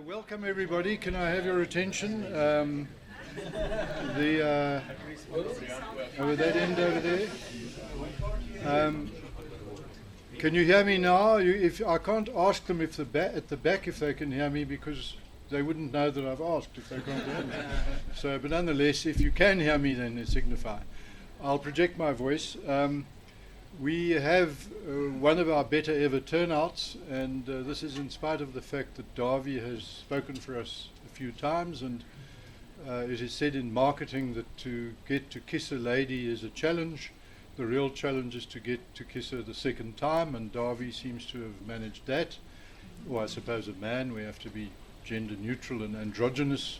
Welcome everybody. Can I have your attention? Over that end over there. Can you hear me now? If I can't ask them if at the back if they can hear me, because they wouldn't know that I've asked if they can't hear me. So, but nonetheless, if you can hear me, then it signify. I'll project my voice. We have one of our better ever turnouts, and this is in spite of the fact that Dawie has spoken for us a few times, and it is said in marketing that to get to kiss a lady is a challenge. The real challenge is to get to kiss her the second time, and Dawie seems to have managed that. Or I suppose a man, we have to be gender neutral and androgynous.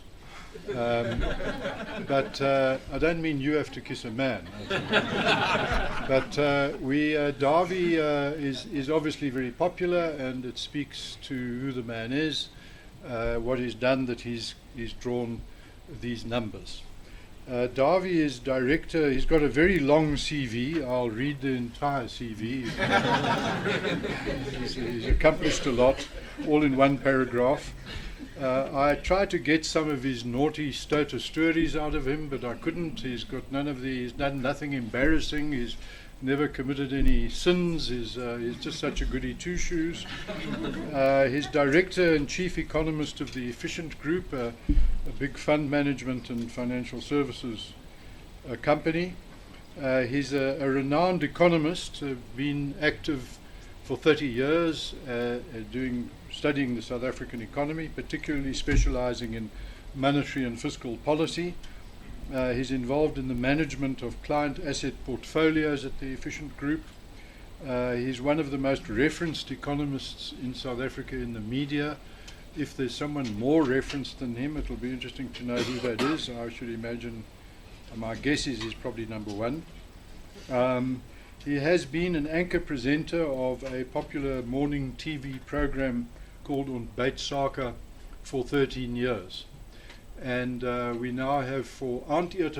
But I don't mean you have to kiss a man. But Dawie is obviously very popular, and it speaks to who the man is, what he's done, that he's drawn these numbers. Dawie is director. He's got a very long CV. I'll read the entire CV. He's accomplished a lot, all in one paragraph. I tried to get some of his naughty stoter stories out of him, but I couldn't. He's got none of these. He's done nothing embarrassing. He's never committed any sins. He's just such a goody two-shoes. He's director and chief economist of the Efficient Group, a big fund management and financial services company. He's a renowned economist, been active for 30 years, studying the South African economy, particularly specializing in monetary and fiscal policy. He's involved in the management of client asset portfolios at the Efficient Group. He's one of the most referenced economists in South Africa in the media. If there's someone more referenced than him, it'll be interesting to know who that is. I should imagine, my guess is he's probably number one. He has been an anchor presenter of a popular morning TV program called Untitled for 13 years. And we now have for Untitled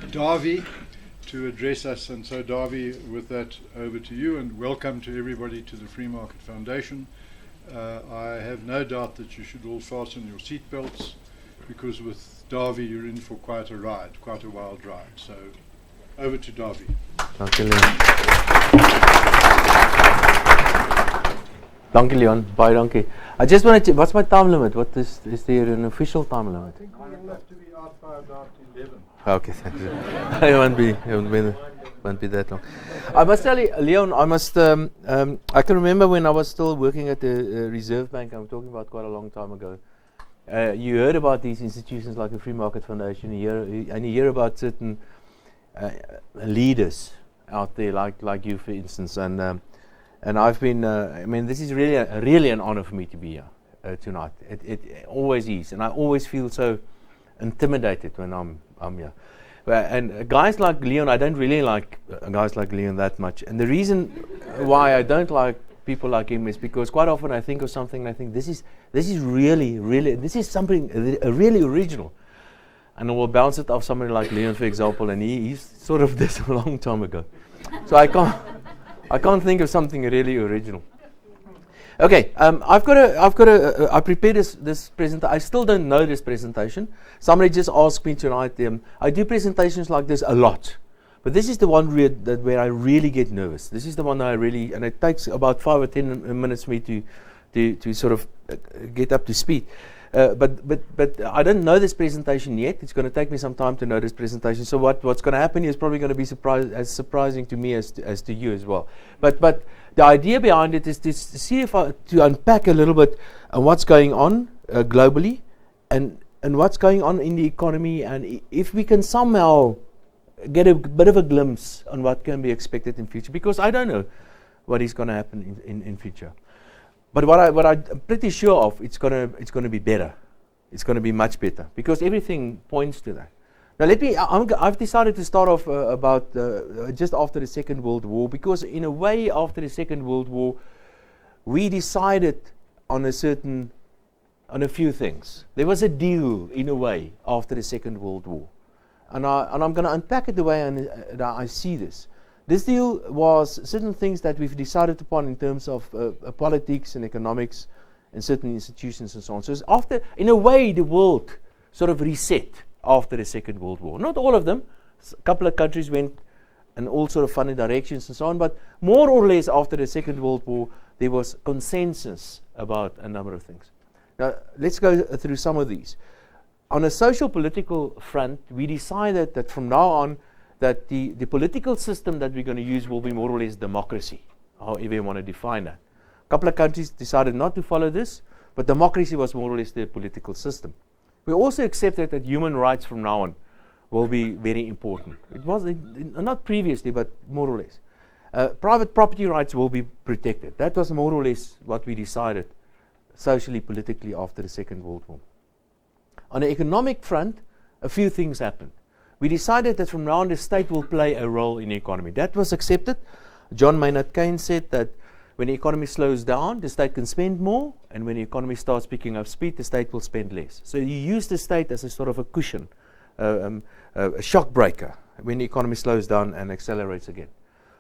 Dawie to address us. And so Dawie, with that, over to you, and welcome to everybody to the Free Market Foundation. I have no doubt that you should all fasten your seatbelts, because with Dawie you're in for quite a ride, quite a wild ride. So over to Dawie. Dankie Leon, baie dankie. I just wanted to, what's my time limit? What is there an official time limit? I think we'll have to be out by about 11. Okay, thank you. It won't be that long. I must tell you, Leon, I can remember when I was still working at the Reserve Bank. I'm talking about quite a long time ago. You heard about these institutions like the Free Market Foundation, and you hear about certain leaders out there, like you, for instance, and I've been. This is really an honor for me to be here tonight. It always is, and I always feel so intimidated when I'm here. And guys like Leon, I don't really like guys like Leon that much. And the reason why I don't like people like him is because quite often I think of something and I think this is really this is something really original. And I will bounce it off somebody like Leon, for example, and he's sort of this a long time ago. So I can't think of something really original. Okay, I prepared this presentation. I still don't know this presentation. Somebody just asked me tonight. I do presentations like this a lot, but this is the one where I really get nervous. This is the one and it takes about 5 or 10 minutes for me to sort of get up to speed. But I don't know this presentation yet. It's going to take me some time to know this presentation. So what's going to happen is probably going to be surprising to me as to you as well. But the idea behind it is to see to unpack a little bit what's going on globally and what's going on in the economy, and if we can somehow get a bit of a glimpse on what can be expected in future, because I don't know what is going to happen in future. But what I'm pretty sure of, it's gonna be better. It's gonna be much better, because everything points to that. Now I've decided to start off about just after the Second World War, because in a way after the Second World War we decided on a few things. There was a deal in a way after the Second World War, and I'm going to unpack it the way I see this. This deal was certain things that we've decided upon in terms of politics and economics and certain institutions and so on. So it's after, in a way, the world sort of reset after the Second World War. Not all of them. A couple of countries went in all sort of funny directions and so on, but more or less after the Second World War, there was consensus about a number of things. Now, let's go through some of these. On a social political front, we decided that from now on, that the political system that we're going to use will be more or less democracy, however you want to define that. A couple of countries decided not to follow this, but democracy was more or less their political system. We also accepted that human rights from now on will be very important. It was not previously, but more or less. Private property rights will be protected. That was more or less what we decided socially, politically after the Second World War. On the economic front, a few things happened. We decided that from now on the state will play a role in the economy. That was accepted. John Maynard Keynes said that when the economy slows down, the state can spend more, and when the economy starts picking up speed, the state will spend less. So you use the state as a sort of a cushion, a shock breaker when the economy slows down and accelerates again.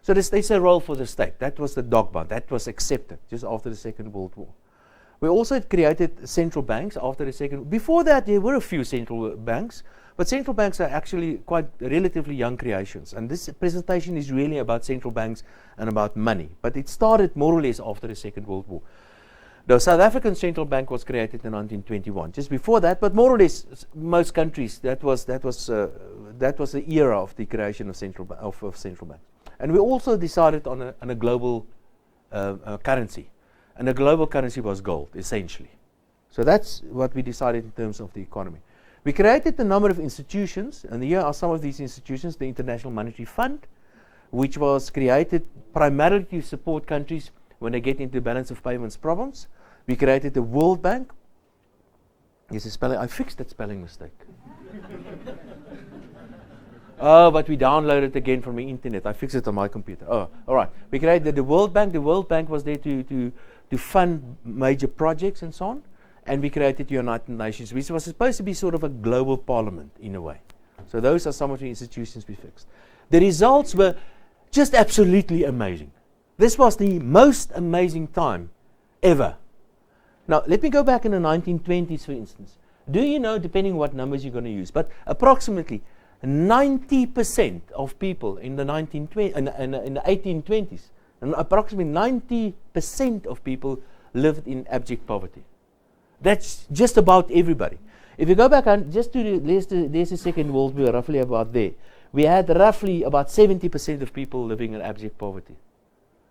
So there's a role for the state. That was the dogma. That was accepted just after the Second World War. We also created central banks after the Second. Before that, there were a few central banks, but central banks are actually quite relatively young creations. And this presentation is really about central banks and about money. But it started more or less after the Second World War. The South African Central Bank was created in 1921. Just before that, but more or less most countries, that was the era of the creation of central banks. And we also decided on a global currency. And the global currency was gold, essentially. So that's what we decided in terms of the economy. We created a number of institutions, and here are some of these institutions. The International Monetary Fund, which was created primarily to support countries when they get into balance of payments problems. We created the World Bank. Yes, a spelling. I fixed that spelling mistake. Oh, but we downloaded it again from the internet. I fixed it on my computer. Oh, all right. We created the World Bank. The World Bank was there to fund major projects and so on. And we created the United Nations, which was supposed to be sort of a global parliament in a way. So those are some of the institutions we fixed. The results were just absolutely amazing. This was the most amazing time ever. Now, let me go back in the 1920s, for instance. Do you know, depending on what numbers you're going to use, but approximately 90% of people in the 1820s, and approximately 90% of people lived in abject poverty. That's just about everybody. If you go back and just to there's the Second World War, roughly about there, we had roughly about 70% of people living in abject poverty.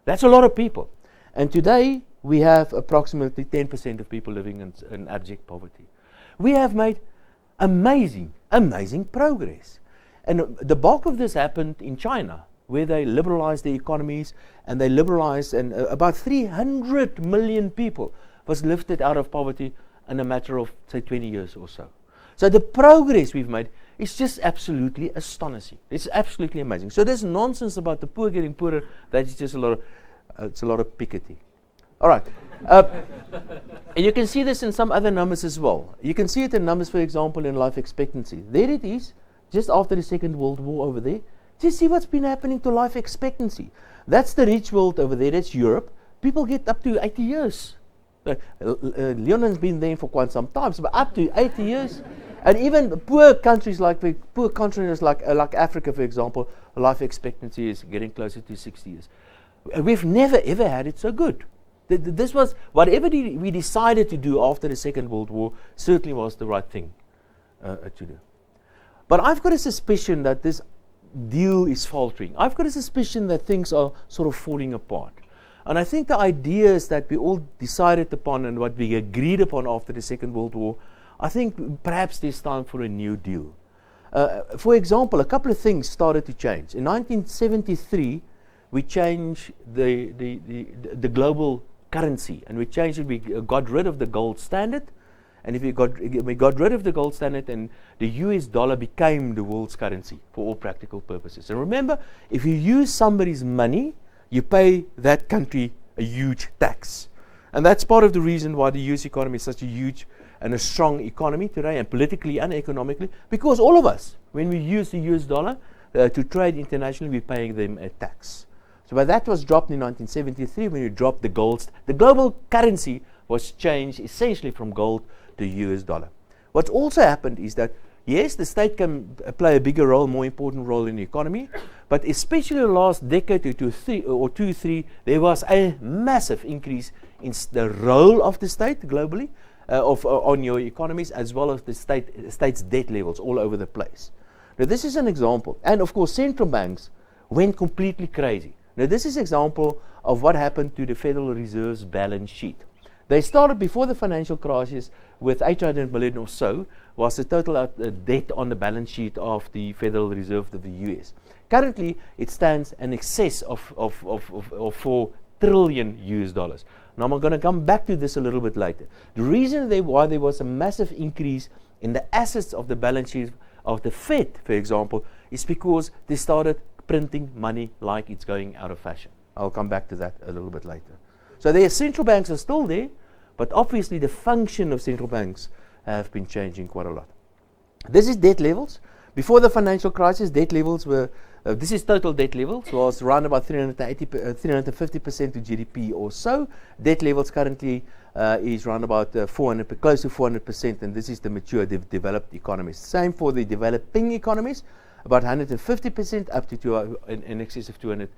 That's a lot of people. And today, we have approximately 10% of people living in abject poverty. We have made amazing progress. And the bulk of this happened in China, where they liberalized the economies, and they liberalized, and about 300 million people was lifted out of poverty in a matter of, say, 20 years or so. So the progress we've made is just absolutely astonishing. It's absolutely amazing. So there's nonsense about the poor getting poorer. That is just a lot of picketing. All right. And you can see this in some other numbers as well. You can see it in numbers, for example, in life expectancy. There it is, just after the Second World War over there. Just see what's been happening to life expectancy. That's the rich world over there. That's Europe. People get up to 80 years. Leonard's been there for quite some time, but up to 80 years. And even poor countries poor continents like Africa, for example, life expectancy is getting closer to 60 years. We've never ever had it so good. This was, whatever we decided to do after the Second World War, certainly was the right thing to do. But I've got a suspicion that this deal is faltering. I've got a suspicion that things are sort of falling apart. And I think the ideas that we all decided upon and what we agreed upon after the Second World War, I think perhaps there's time for a new deal. For example, a couple of things started to change. In 1973, we changed the global currency, and we changed it. We got rid of the gold standard, and we got rid of the gold standard, and the US dollar became the world's currency for all practical purposes. And remember, if you use somebody's money, you pay that country a huge tax. And that's part of the reason why the US economy is such a huge and a strong economy today, and politically and economically, because all of us, when we use the US dollar, to trade internationally, we're paying them a tax. So but that was dropped in 1973 when you dropped the gold. The global currency was changed essentially from gold to US dollar. What's also happened is that, yes, the state can play a bigger role, more important role in the economy, but especially the last decade or two, there was a massive increase in the role of the state globally, on your economies, as well as the state's debt levels all over the place. Now this is an example. And of course central banks went completely crazy. Now this is an example of what happened to the Federal Reserve's balance sheet. They started before the financial crisis with 800 million or so was the total debt on the balance sheet of the Federal Reserve of the US. Currently it stands in excess of 4 trillion US dollars. Now I'm going to come back to this a little bit later. The reason why there was a massive increase in the assets of the balance sheet of the Fed, for example, is because they started printing money like it's going out of fashion. I'll come back to that a little bit later. So the central banks are still there, but obviously the function of central banks have been changing quite a lot. This is debt levels. Before the financial crisis, debt levels were, this is total debt levels, was around about 350% to GDP or so. Debt levels currently is around about close to 400%, and this is the mature developed economies. Same for the developing economies, about 150% up to in excess of 200%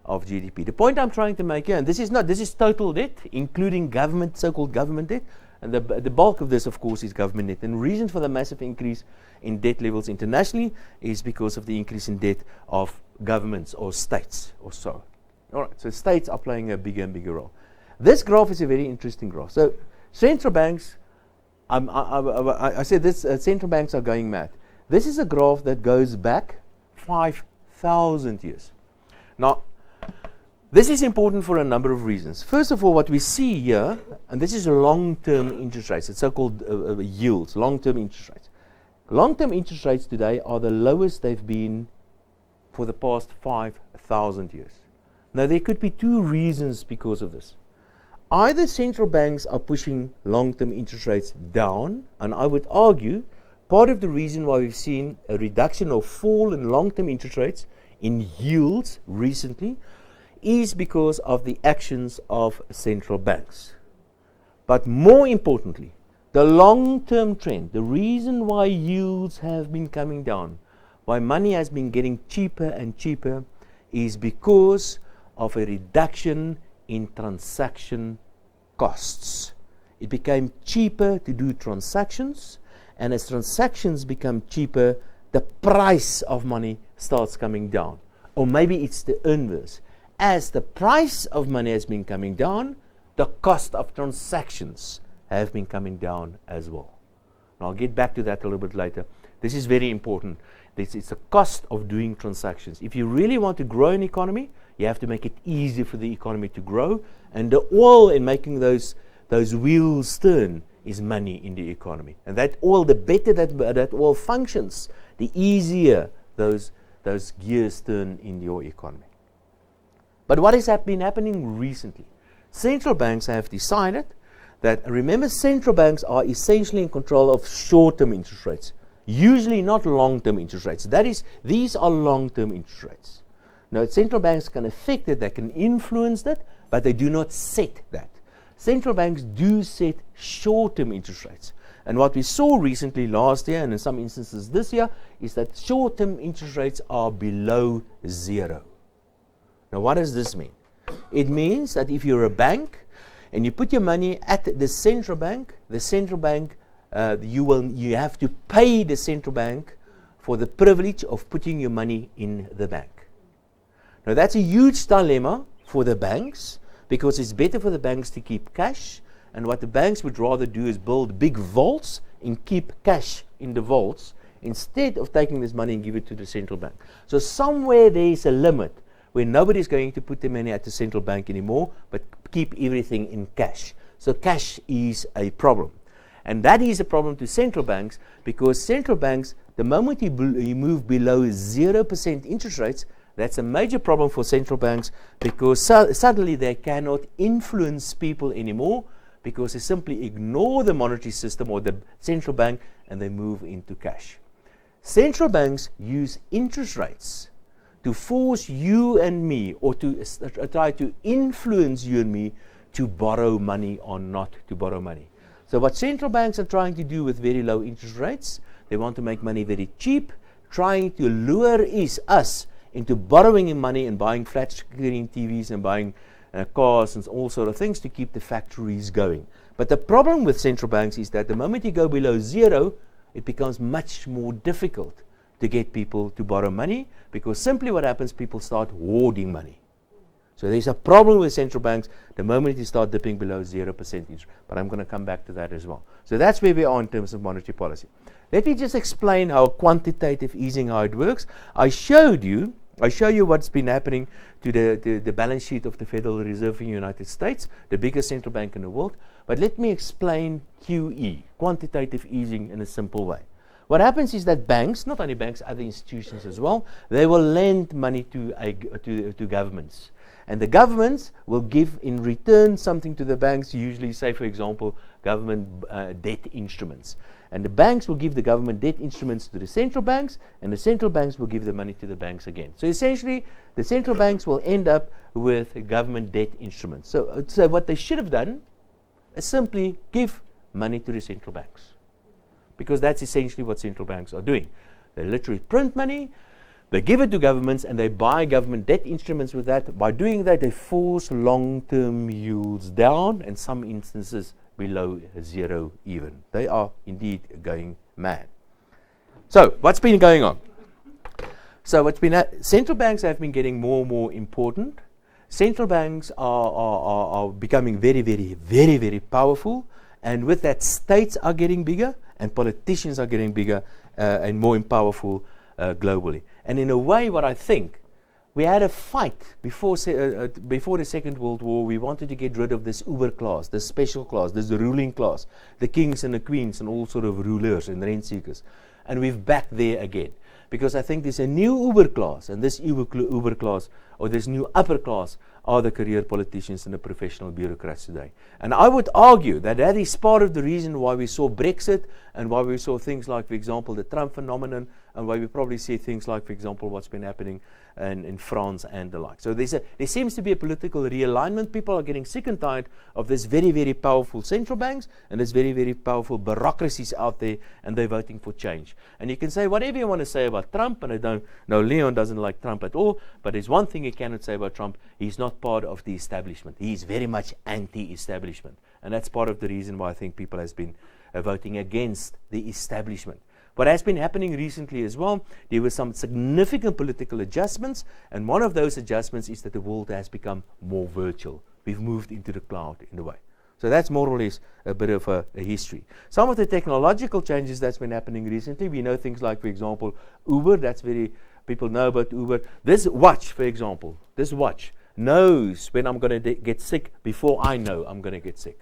of GDP. The point I'm trying to make here, and this is total debt, including government, so-called government debt, and the bulk of this, of course, is government debt. And the reason for the massive increase in debt levels internationally is because of the increase in debt of governments or states or so. All right, so states are playing a bigger and bigger role. This graph is a very interesting graph. So central banks, I said this, central banks are going mad. This is a graph that goes back 5,000 years. Now, this is important for a number of reasons. First of all, what we see here, and this is long-term interest rates, it's so-called yields, long-term interest rates. Long-term interest rates today are the lowest they've been for the past 5,000 years. Now, there could be two reasons because of this. Either central banks are pushing long-term interest rates down, and I would argue part of the reason why we've seen a reduction or fall in long-term interest rates in yields recently is because of the actions of central banks. But more importantly, the long-term trend, the reason why yields have been coming down, why money has been getting cheaper and cheaper, is because of a reduction in transaction costs. It became cheaper to do transactions, and as transactions become cheaper, the price of money starts coming down. Or maybe it's the inverse. As the price of money has been coming down, the cost of transactions have been coming down as well. And I'll get back to that a little bit later. This is very important. It's the cost of doing transactions. If you really want to grow an economy, you have to make it easy for the economy to grow. And the oil in making those wheels turn is money in the economy. And that oil, the better that oil functions, the easier those gears turn in your economy. But what has been happening recently? Central banks have decided that, remember, central banks are essentially in control of short-term interest rates, usually not long-term interest rates. That is, these are long-term interest rates. Now, central banks can affect it, they can influence that, but they do not set that. Central banks do set short-term interest rates. And what we saw recently last year, and in some instances this year, is that short-term interest rates are below zero. Now, what does this mean? It means that if you're a bank and you put your money at the central bank, you have to pay the central bank for the privilege of putting your money in the bank. Now, that's a huge dilemma for the banks, because it's better for the banks to keep cash, and what the banks would rather do is build big vaults and keep cash in the vaults instead of taking this money and give it to the central bank. So somewhere there is a limit where nobody's going to put their money at the central bank anymore, but keep everything in cash. So cash is a problem. And that is a problem to central banks, because central banks, the moment you move below 0% interest rates, that's a major problem for central banks, because suddenly they cannot influence people anymore, because they simply ignore the monetary system or the central bank and they move into cash. Central banks use interest rates to force you and me, or to try to influence you and me to borrow money or not to borrow money. So what central banks are trying to do with very low interest rates, they want to make money very cheap, trying to lure us into borrowing money and buying flat screen TVs and buying cars and all sort of things to keep the factories going. But the problem with central banks is that the moment you go below zero, it becomes much more difficult to get people to borrow money, because simply what happens, people start hoarding money. So there's a problem with central banks the moment you start dipping below 0% interest. But I'm going to come back to that as well. So that's where we are in terms of monetary policy. Let me just explain how quantitative easing, how it works. I show you what's been happening to the balance sheet of the Federal Reserve in the United States, the biggest central bank in the world. But let me explain QE, quantitative easing, in a simple way. What happens is that banks, not only banks, other institutions as well, they will lend money to governments. And the governments will give in return something to the banks, usually, say, for example, government debt instruments. And the banks will give the government debt instruments to the central banks, and the central banks will give the money to the banks again. So essentially, the central banks will end up with government debt instruments. So what they should have done is simply give money to the central banks, because that's essentially what central banks are doing. They literally print money, they give it to governments, and they buy government debt instruments with that. By doing that, they force long-term yields down, and some instances below zero even. They are indeed going mad. So, what's been going on? So, central banks have been getting more and more important. Central banks are becoming very, very, very, very powerful, and with that, states are getting bigger, and politicians are getting bigger and more powerful globally. And in a way, what I think, we had a fight before the Second World War. We wanted to get rid of this uber class, this special class, this ruling class, the kings and the queens and all sort of rulers and rent seekers. And we're back there again. Because I think there's a new uber class, and this uber class, or this new upper class, are the career politicians and the professional bureaucrats today. And I would argue that that is part of the reason why we saw Brexit, and why we saw things like, for example, the Trump phenomenon, and why we probably see things like, for example, what's been happening in France and the like. So there seems to be a political realignment. People are getting sick and tired of this very, very powerful central banks and this very, very powerful bureaucracies out there, and they're voting for change. And you can say whatever you want to say about Trump, and I don't know, Leon doesn't like Trump at all, but there's one thing you cannot say about Trump: he's not part of the establishment. He's very much anti-establishment. And that's part of the reason why I think people has been voting against the establishment. What has been happening recently as well, there were some significant political adjustments, and one of those adjustments is that the world has become more virtual. We've moved into the cloud in a way. So that's more or less a bit of a history. Some of the technological changes that's been happening recently, we know things like, for example, Uber. People know about Uber. This watch, for example, knows when I'm going to get sick before I know I'm going to get sick.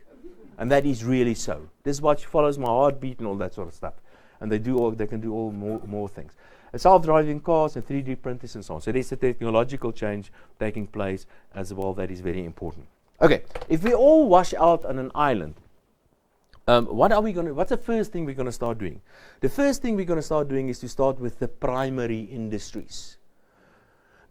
And that is really so. This watch follows my heartbeat and all that sort of stuff. And they can do all more things. Self-driving cars and 3D printers and so on. So there's a technological change taking place as well that is very important. Okay, if we all wash out on an island, what's the first thing we're going to start doing? The first thing we're going to start doing is to start with the primary industries.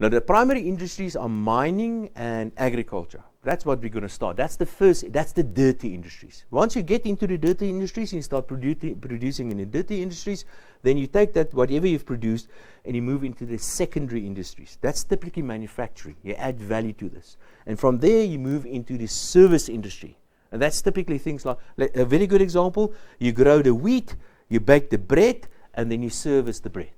Now, the primary industries are mining and agriculture. That's what we're going to start. That's the dirty industries. Once you get into the dirty industries and you start producing in the dirty industries, then you take that, whatever you've produced, and you move into the secondary industries. That's typically manufacturing. You add value to this. And from there, you move into the service industry. And that's typically things like a very good example, you grow the wheat, you bake the bread, and then you service the bread.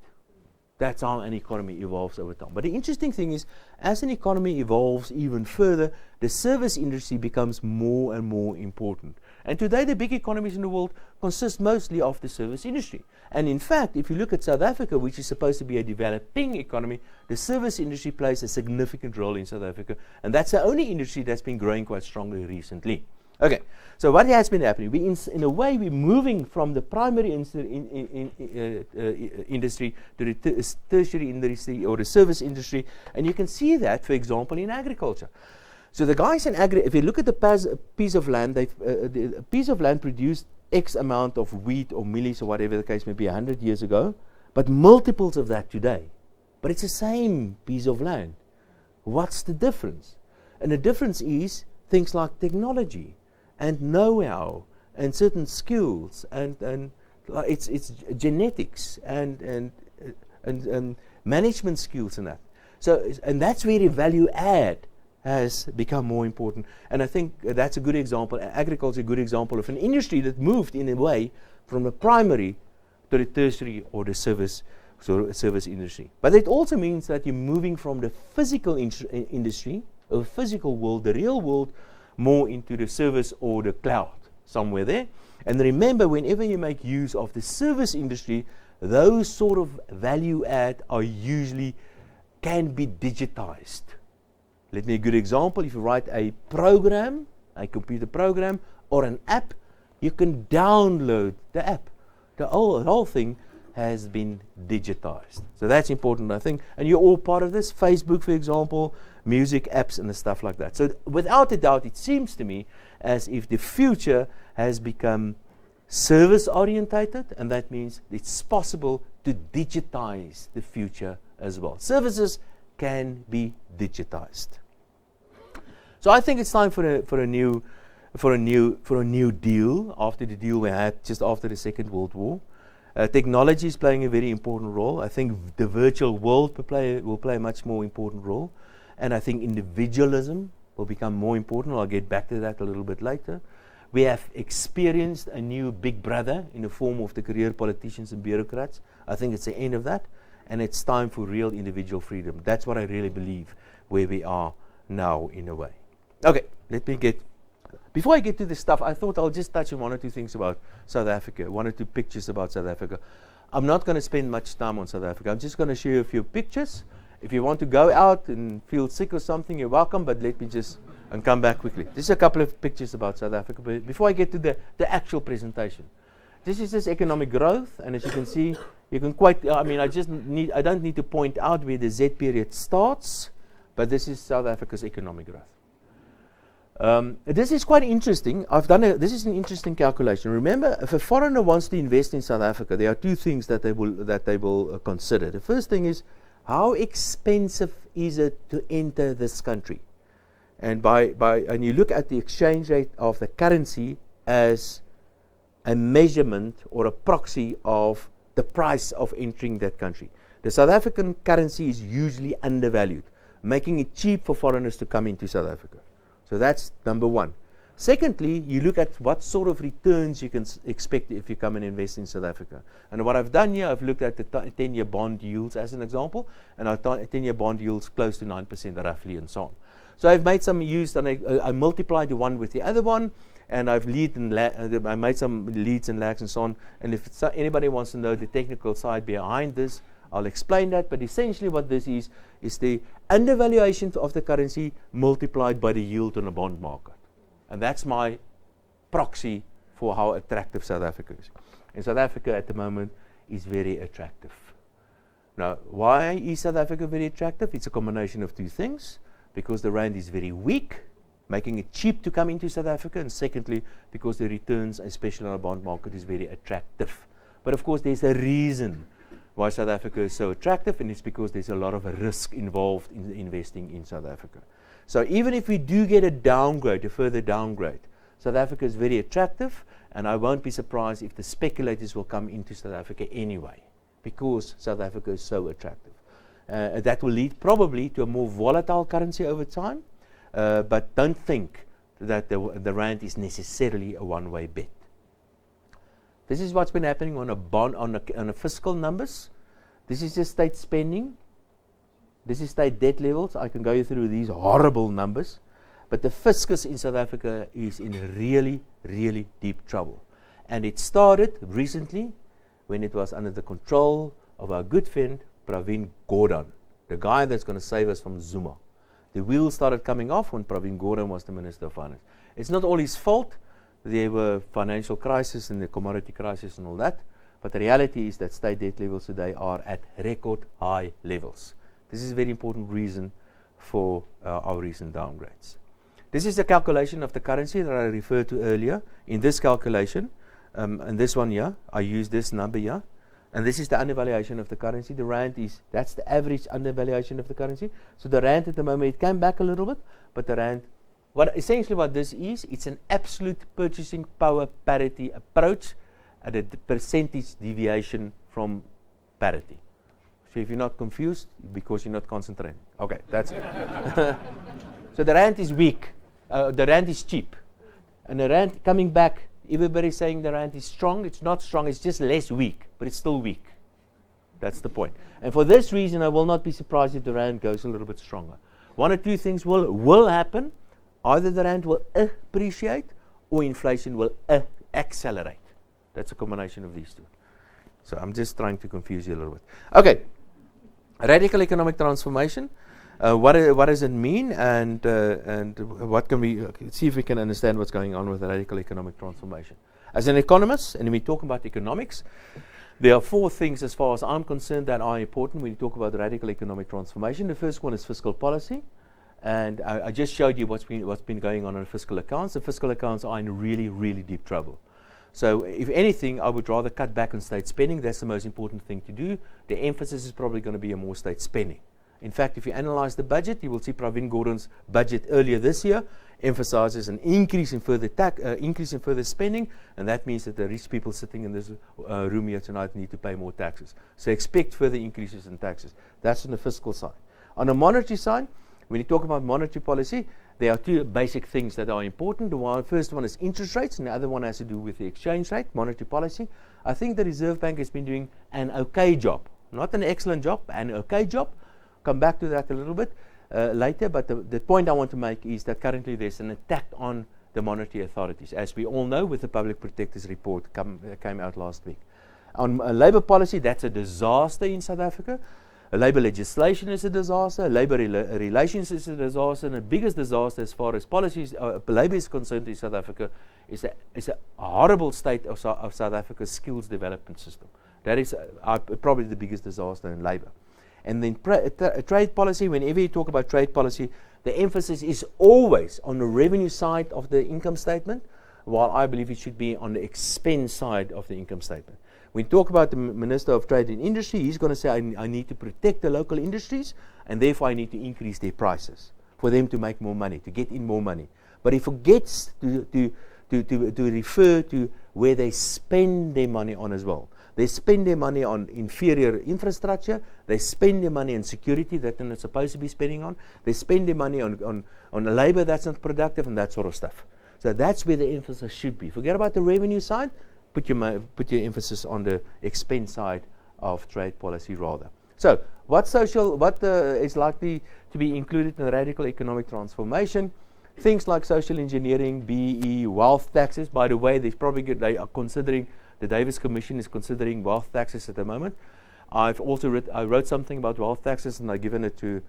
That's how an economy evolves over time. But the interesting thing is, as an economy evolves even further, the service industry becomes more and more important. And today, the big economies in the world consist mostly of the service industry. And in fact, if you look at South Africa, which is supposed to be a developing economy, the service industry plays a significant role in South Africa. And that's the only industry that's been growing quite strongly recently. Okay, so what has been happening? In a way, we're moving from the primary industry to the tertiary industry or the service industry, and you can see that, for example, in agriculture. So the guys in if you look at the piece of land, the piece of land produced X amount of wheat or millet or whatever the case may be 100 years ago, but multiples of that today. But it's the same piece of land. What's the difference? And the difference is things like technology and know-how and certain skills and it's genetics and management skills and that. So, and that's where the value add has become more important. And I think that's a good example. Agriculture is a good example of an industry that moved in a way from the primary to the tertiary or the service industry. But it also means that you're moving from the physical industry, or physical world, the real world, more into the service or the cloud, somewhere there. And remember, whenever you make use of the service industry, those sort of value add are usually can be digitized. Let me give you a good example. If you write a program, a computer program, or an app, you can download the app. The whole thing has been digitized. So that's important, I think. And you're all part of this. Facebook, for example, music apps and the stuff like that. So without a doubt, it seems to me as if the future has become service orientated, and that means it's possible to digitize the future as well. Services can be digitized. So I think it's time for a new deal after the deal we had just after the Second World War. Technology is playing a very important role. I think the virtual world will play a much more important role, and I think individualism will become more important. I'll get back to that a little bit later. We have experienced a new big brother in the form of the career politicians and bureaucrats. I think it's the end of that, and it's time for real individual freedom. That's what I really believe where we are now in a way. Okay, before I get to this stuff, I thought I'll just touch on one or two things about South Africa, one or two pictures about South Africa. I'm not going to spend much time on South Africa. I'm just going to show you a few pictures. If you want to go out and feel sick or something, you're welcome, but let me just and come back quickly. This is a couple of pictures about South Africa, but before I get to the actual presentation. This is this economic growth, and as you can see, you can I don't need to point out where the Z period starts, but this is South Africa's economic growth. This is quite interesting. This is an interesting calculation. Remember, if a foreigner wants to invest in South Africa, there are two things that they will consider. The first thing is, how expensive is it to enter this country? And and you look at the exchange rate of the currency as a measurement or a proxy of the price of entering that country. The South African currency is usually undervalued, making it cheap for foreigners to come into South Africa. So that's number one. Secondly, you look at what sort of returns you can expect if you come and invest in South Africa. And what I've done here, I've looked at the 10-year bond yields as an example, and our 10-year bond yields close to 9% roughly and so on. So I've made some use, and I multiplied the one with the other one, and I made some leads and lags and so on. And if anybody wants to know the technical side behind this, I'll explain that. But essentially what this is the undervaluation of the currency multiplied by the yield on the bond market. And that's my proxy for how attractive South Africa is. And South Africa at the moment is very attractive. Now, why is South Africa very attractive? It's a combination of two things. Because the rand is very weak, making it cheap to come into South Africa, and secondly, because the returns, especially on the bond market, is very attractive. But of course, there's a reason why South Africa is so attractive, and it's because there's a lot of risk involved in investing in South Africa. So even if we do get a further downgrade, South Africa is very attractive, and I won't be surprised if the speculators will come into South Africa anyway, because South Africa is so attractive. That will lead probably to a more volatile currency over time, but don't think that the rand is necessarily a one-way bet. This is what's been happening on a fiscal numbers. This is just state spending. This is state debt levels. I can go you through these horrible numbers, but the fiscus in South Africa is in really, really deep trouble. And it started recently when it was under the control of our good friend Pravin Gordhan, the guy that's going to save us from Zuma. The wheels started coming off when Pravin Gordhan was the Minister of Finance. It's not all his fault. There were financial crisis and the commodity crisis and all that, but the reality is that state debt levels today are at record high levels. This is a very important reason for our recent downgrades. This is the calculation of the currency that I referred to earlier. In this calculation, and this one here, I use this number here. And this is the undervaluation of the currency. The rand that's the average undervaluation of the currency. So the rand at the moment, it came back a little bit, but the rand, essentially what this is, it's an absolute purchasing power parity approach at a percentage deviation from parity. So if you're not confused, because you're not concentrating. Okay, that's it. So the rand is weak. The rand is cheap. And the rand coming back, everybody's saying the rand is strong. It's not strong, it's just less weak, but it's still weak. That's the point. And for this reason, I will not be surprised if the rand goes a little bit stronger. One or two things will happen. Either the rand will appreciate or inflation will accelerate. That's a combination of these two. So I'm just trying to confuse you a little bit. Okay, radical economic transformation. What does it mean, and what can we see if we can understand what's going on with radical economic transformation? As an economist, and we talk about economics, there are four things, as far as I'm concerned, that are important when you talk about radical economic transformation. The first one is fiscal policy, and I just showed you what's been going on in fiscal accounts. The fiscal accounts are in really, really deep trouble. So if anything, I would rather cut back on state spending. That's the most important thing to do. The emphasis is probably going to be on more state spending. In fact, if you analyze the budget, you will see Pravin Gordhan's budget earlier this year emphasizes an increase in further spending, and that means that the rich people sitting in this room here tonight need to pay more taxes. So expect further increases in taxes. That's on the fiscal side. On the monetary side, when you talk about monetary policy, there are two basic things that are important. The first one is interest rates, and the other one has to do with the exchange rate, monetary policy. I think the Reserve Bank has been doing an okay job. Not an excellent job, an okay job. Come back to that a little bit later, but the point I want to make is that currently there's an attack on the monetary authorities, as we all know with the Public Protector's report came out last week. On labour policy, that's a disaster in South Africa. Labour legislation is a disaster. Labour relations is a disaster. And the biggest disaster as far as policies, labour is concerned in South Africa is a horrible state of South Africa's skills development system. That is probably the biggest disaster in labour. And then trade policy, whenever you talk about trade policy, the emphasis is always on the revenue side of the income statement, while I believe it should be on the expense side of the income statement. When you talk about the Minister of Trade and Industry, he's going to say, I need to protect the local industries, and therefore I need to increase their prices for them to make more money, to get in more money. But he forgets to refer to where they spend their money on as well. They spend their money on inferior infrastructure. They spend their money on security that they're not supposed to be spending on. They spend their money on labor that's not productive and that sort of stuff. So that's where the emphasis should be. Forget about the revenue side. Put your emphasis on the expense side of trade policy rather. So what is likely to be included in the radical economic transformation? Things like social engineering, BE, wealth taxes. By the way, they are considering. The Davis Commission is considering wealth taxes at the moment. I wrote something about wealth taxes, and I've given it to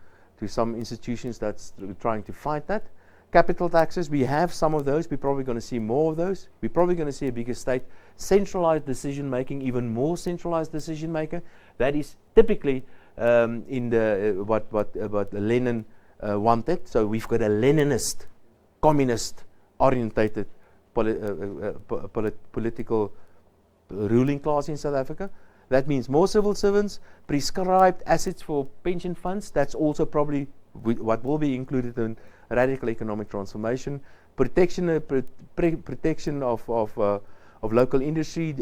some institutions that's trying to fight that. Capital taxes, we have some of those. We're probably going to see more of those. We're probably going to see a bigger state. Centralized decision making, even more centralized decision maker. That is typically in the what Lenin wanted. So we've got a Leninist, communist orientated political ruling class in South Africa. That means more civil servants, prescribed assets for pension funds. That's also probably what will be included in radical economic transformation. Protection of local industry,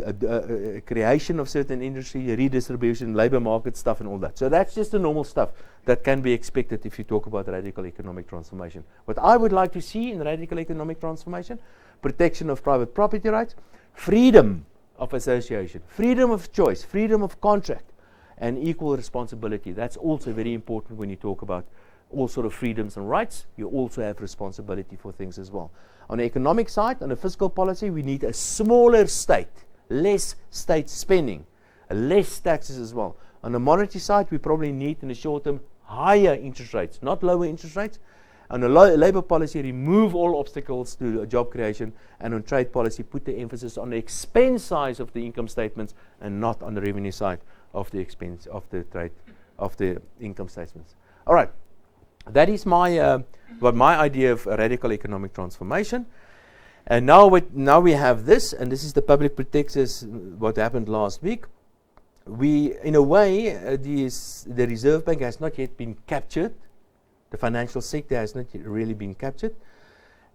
creation of certain industry, redistribution, labor market stuff and all that. So that's just the normal stuff that can be expected if you talk about radical economic transformation. What I would like to see in radical economic transformation, protection of private property rights, freedom of association, freedom of choice, freedom of contract, and equal responsibility. That's also very important when you talk about all sort of freedoms and rights. You also have responsibility for things as well. On the economic side, on the fiscal policy, we need a smaller state, less state spending, less taxes as well. On the monetary side, we probably need in the short term higher interest rates, not lower interest rates. On the labor policy, remove all obstacles to job creation, and on trade policy, put the emphasis on the expense side of the income statements and not on the revenue side of the expense of the trade of the income statements. All right, that is my idea of radical economic transformation. And now we have this, and this is the Public Protector's what happened last week. in a way, the Reserve Bank has not yet been captured. The financial sector has not yet really been captured.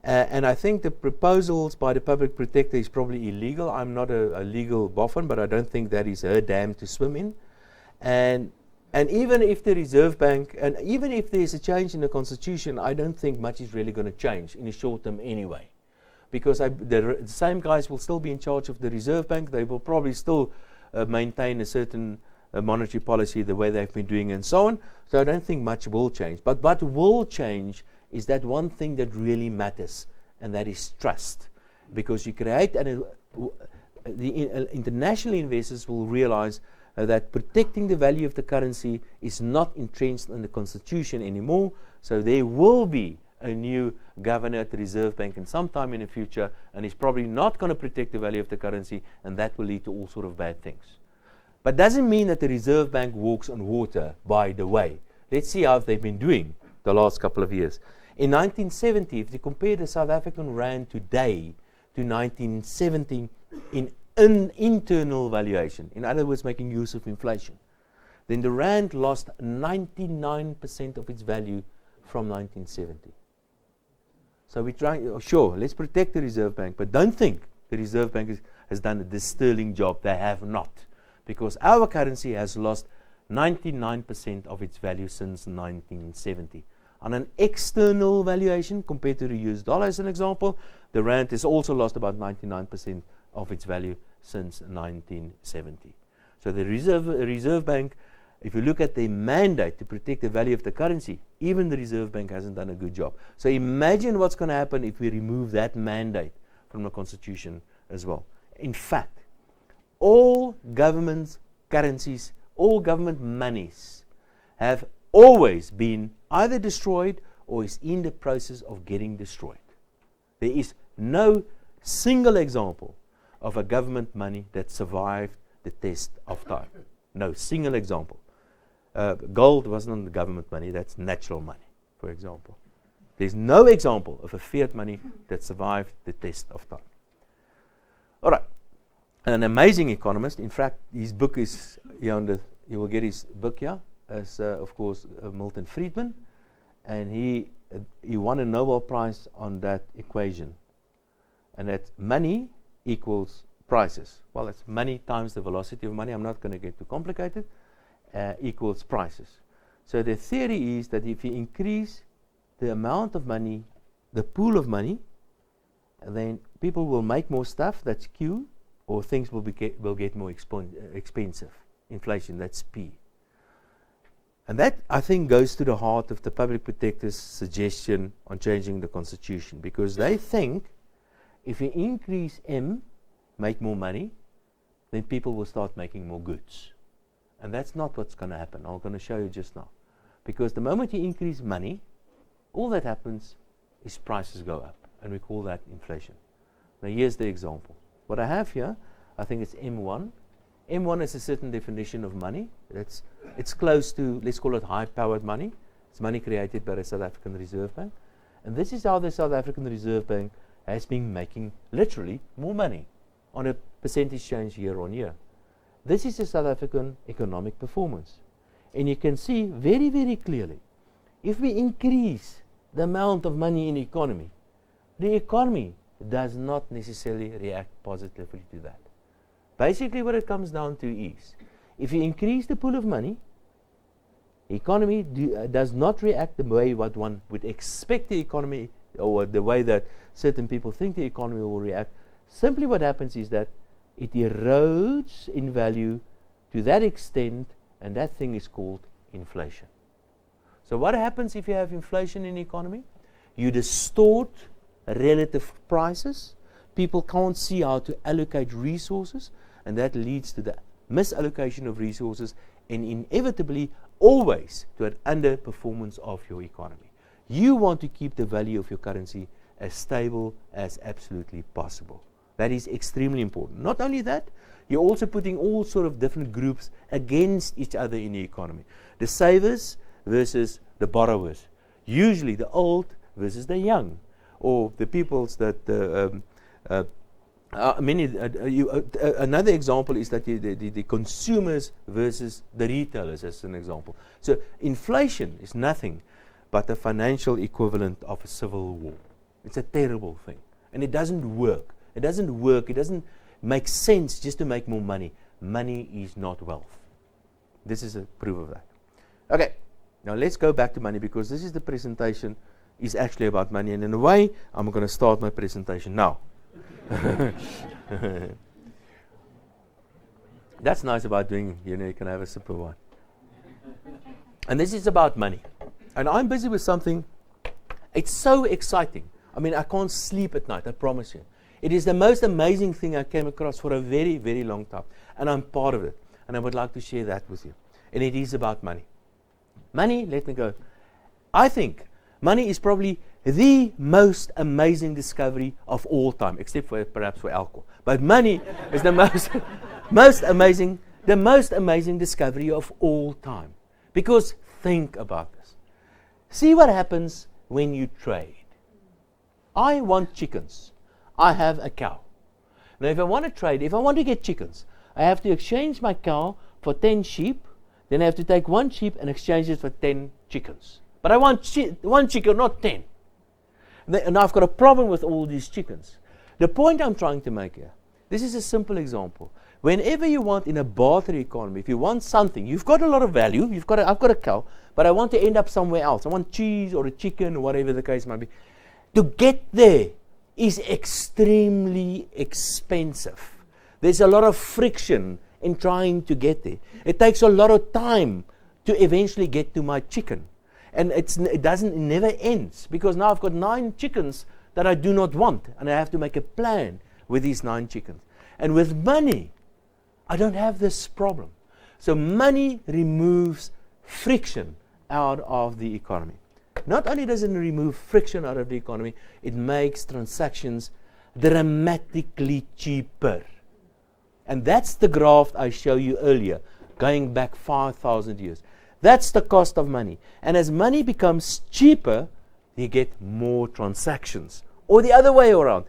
And I think the proposals by the public protector is probably illegal. I'm not a legal boffin, but I don't think that is her dam to swim in. And even if the Reserve Bank, and even if there's a change in the Constitution, I don't think much is really going to change in the short term anyway. Because the same guys will still be in charge of the Reserve Bank. They will probably still maintain a certain monetary policy the way they've been doing and so on. So I don't think much will change. But what will change is that one thing that really matters, and that is trust. Because you create, the international investors will realize that protecting the value of the currency is not entrenched in the Constitution anymore. So there will be a new governor at the Reserve Bank in some time in the future, and he's probably not going to protect the value of the currency, and that will lead to all sort of bad things. But doesn't mean that the Reserve Bank walks on water, by the way. Let's see how they've been doing the last couple of years. In 1970, if you compare the South African rand today to 1970 in internal valuation, in other words, making use of inflation, then the rand lost 99% of its value from 1970. So we're trying, sure, let's protect the Reserve Bank, but don't think the Reserve Bank has done a sterling job. They have not. Because our currency has lost 99% of its value since 1970. On an external valuation, compared to the US dollar as an example, the rand has also lost about 99% of its value since 1970. So the Reserve Bank, if you look at the mandate to protect the value of the currency, even the Reserve Bank hasn't done a good job. So imagine what's going to happen if we remove that mandate from the Constitution as well. In fact, all government currencies, all government monies have always been either destroyed or is in the process of getting destroyed. There is no single example of a government money that survived the test of time. No single example. Gold wasn't the government money, that's natural money, for example. There's no example of a fiat money that survived the test of time. All right. An amazing economist. In fact, his book is here you will get his book here, as of course Milton Friedman, and he won a Nobel Prize on that equation, and that money equals prices. Well, it's money times the velocity of money. I'm not going to get too complicated. Equals prices. So the theory is that if you increase the amount of money, the pool of money, then people will make more stuff. That's Q. Or things will get more expensive. Inflation, that's P. And that, I think, goes to the heart of the public protector's suggestion on changing the Constitution, because they think if you increase M, make more money, then people will start making more goods. And that's not what's going to happen. I'm going to show you just now. Because the moment you increase money, all that happens is prices go up, and we call that inflation. Now here's the example. What I have here, I think it's M1. M1 is a certain definition of money. It's close to, let's call it high-powered money. It's money created by the South African Reserve Bank. And this is how the South African Reserve Bank has been making literally more money on a percentage change year on year. This is the South African economic performance. And you can see very, very clearly, if we increase the amount of money in the economy does not necessarily react positively to that. Basically what it comes down to is, if you increase the pool of money, the economy does not react the way what one would expect the economy, or the way that certain people think the economy will react. Simply what happens is that it erodes in value to that extent, and that thing is called inflation. So what happens if you have inflation in the economy? You distort relative prices. People can't see how to allocate resources, and that leads to the misallocation of resources and inevitably always to an underperformance of your economy. You want to keep the value of your currency as stable as absolutely possible. That is extremely important. Not only that, you're also putting all sort of different groups against each other in the economy. The savers versus the borrowers. Usually the old versus the young. Or the peoples that Another example is that the consumers versus the retailers, as an example. So inflation is nothing but the financial equivalent of a civil war. It's a terrible thing, and it doesn't work. It doesn't make sense just to make more money. Money is not wealth. This is a proof of that. Okay, now let's go back to money, because this is the presentation is actually about money, and in a way I'm going to start my presentation now. That's nice about doing, you can have a sip of wine. And this is about money. And I'm busy with something, it's so exciting. I mean, I can't sleep at night, I promise you. It is the most amazing thing I came across for a very, very long time. And I'm part of it. And I would like to share that with you. And it is about money. Money, let me go. I think money is probably the most amazing discovery of all time, except for perhaps for alcohol. But money is the most amazing discovery of all time. Because think about this. See what happens when you trade. I want chickens. I have a cow. Now if I want to trade, if I want to get chickens, I have to exchange my cow for 10 sheep. Then I have to take 1 sheep and exchange it for 10 chickens. But I want 1 chicken, not 10. And I've got a problem with all these chickens. The point I'm trying to make here, this is a simple example. Whenever you want in a barter economy, if you want something, you've got a lot of value, I've got a cow, but I want to end up somewhere else. I want cheese or a chicken or whatever the case might be. To get there is extremely expensive. There's a lot of friction in trying to get there. It takes a lot of time to eventually get to my chicken. And it never ends, because now I've got 9 chickens that I do not want, and I have to make a plan with these 9 chickens. And with money, I don't have this problem. So money removes friction out of the economy. Not only does it remove friction out of the economy, it makes transactions dramatically cheaper. And that's the graph I showed you earlier, going back 5,000 years. That's the cost of money. And as money becomes cheaper, you get more transactions. Or the other way around.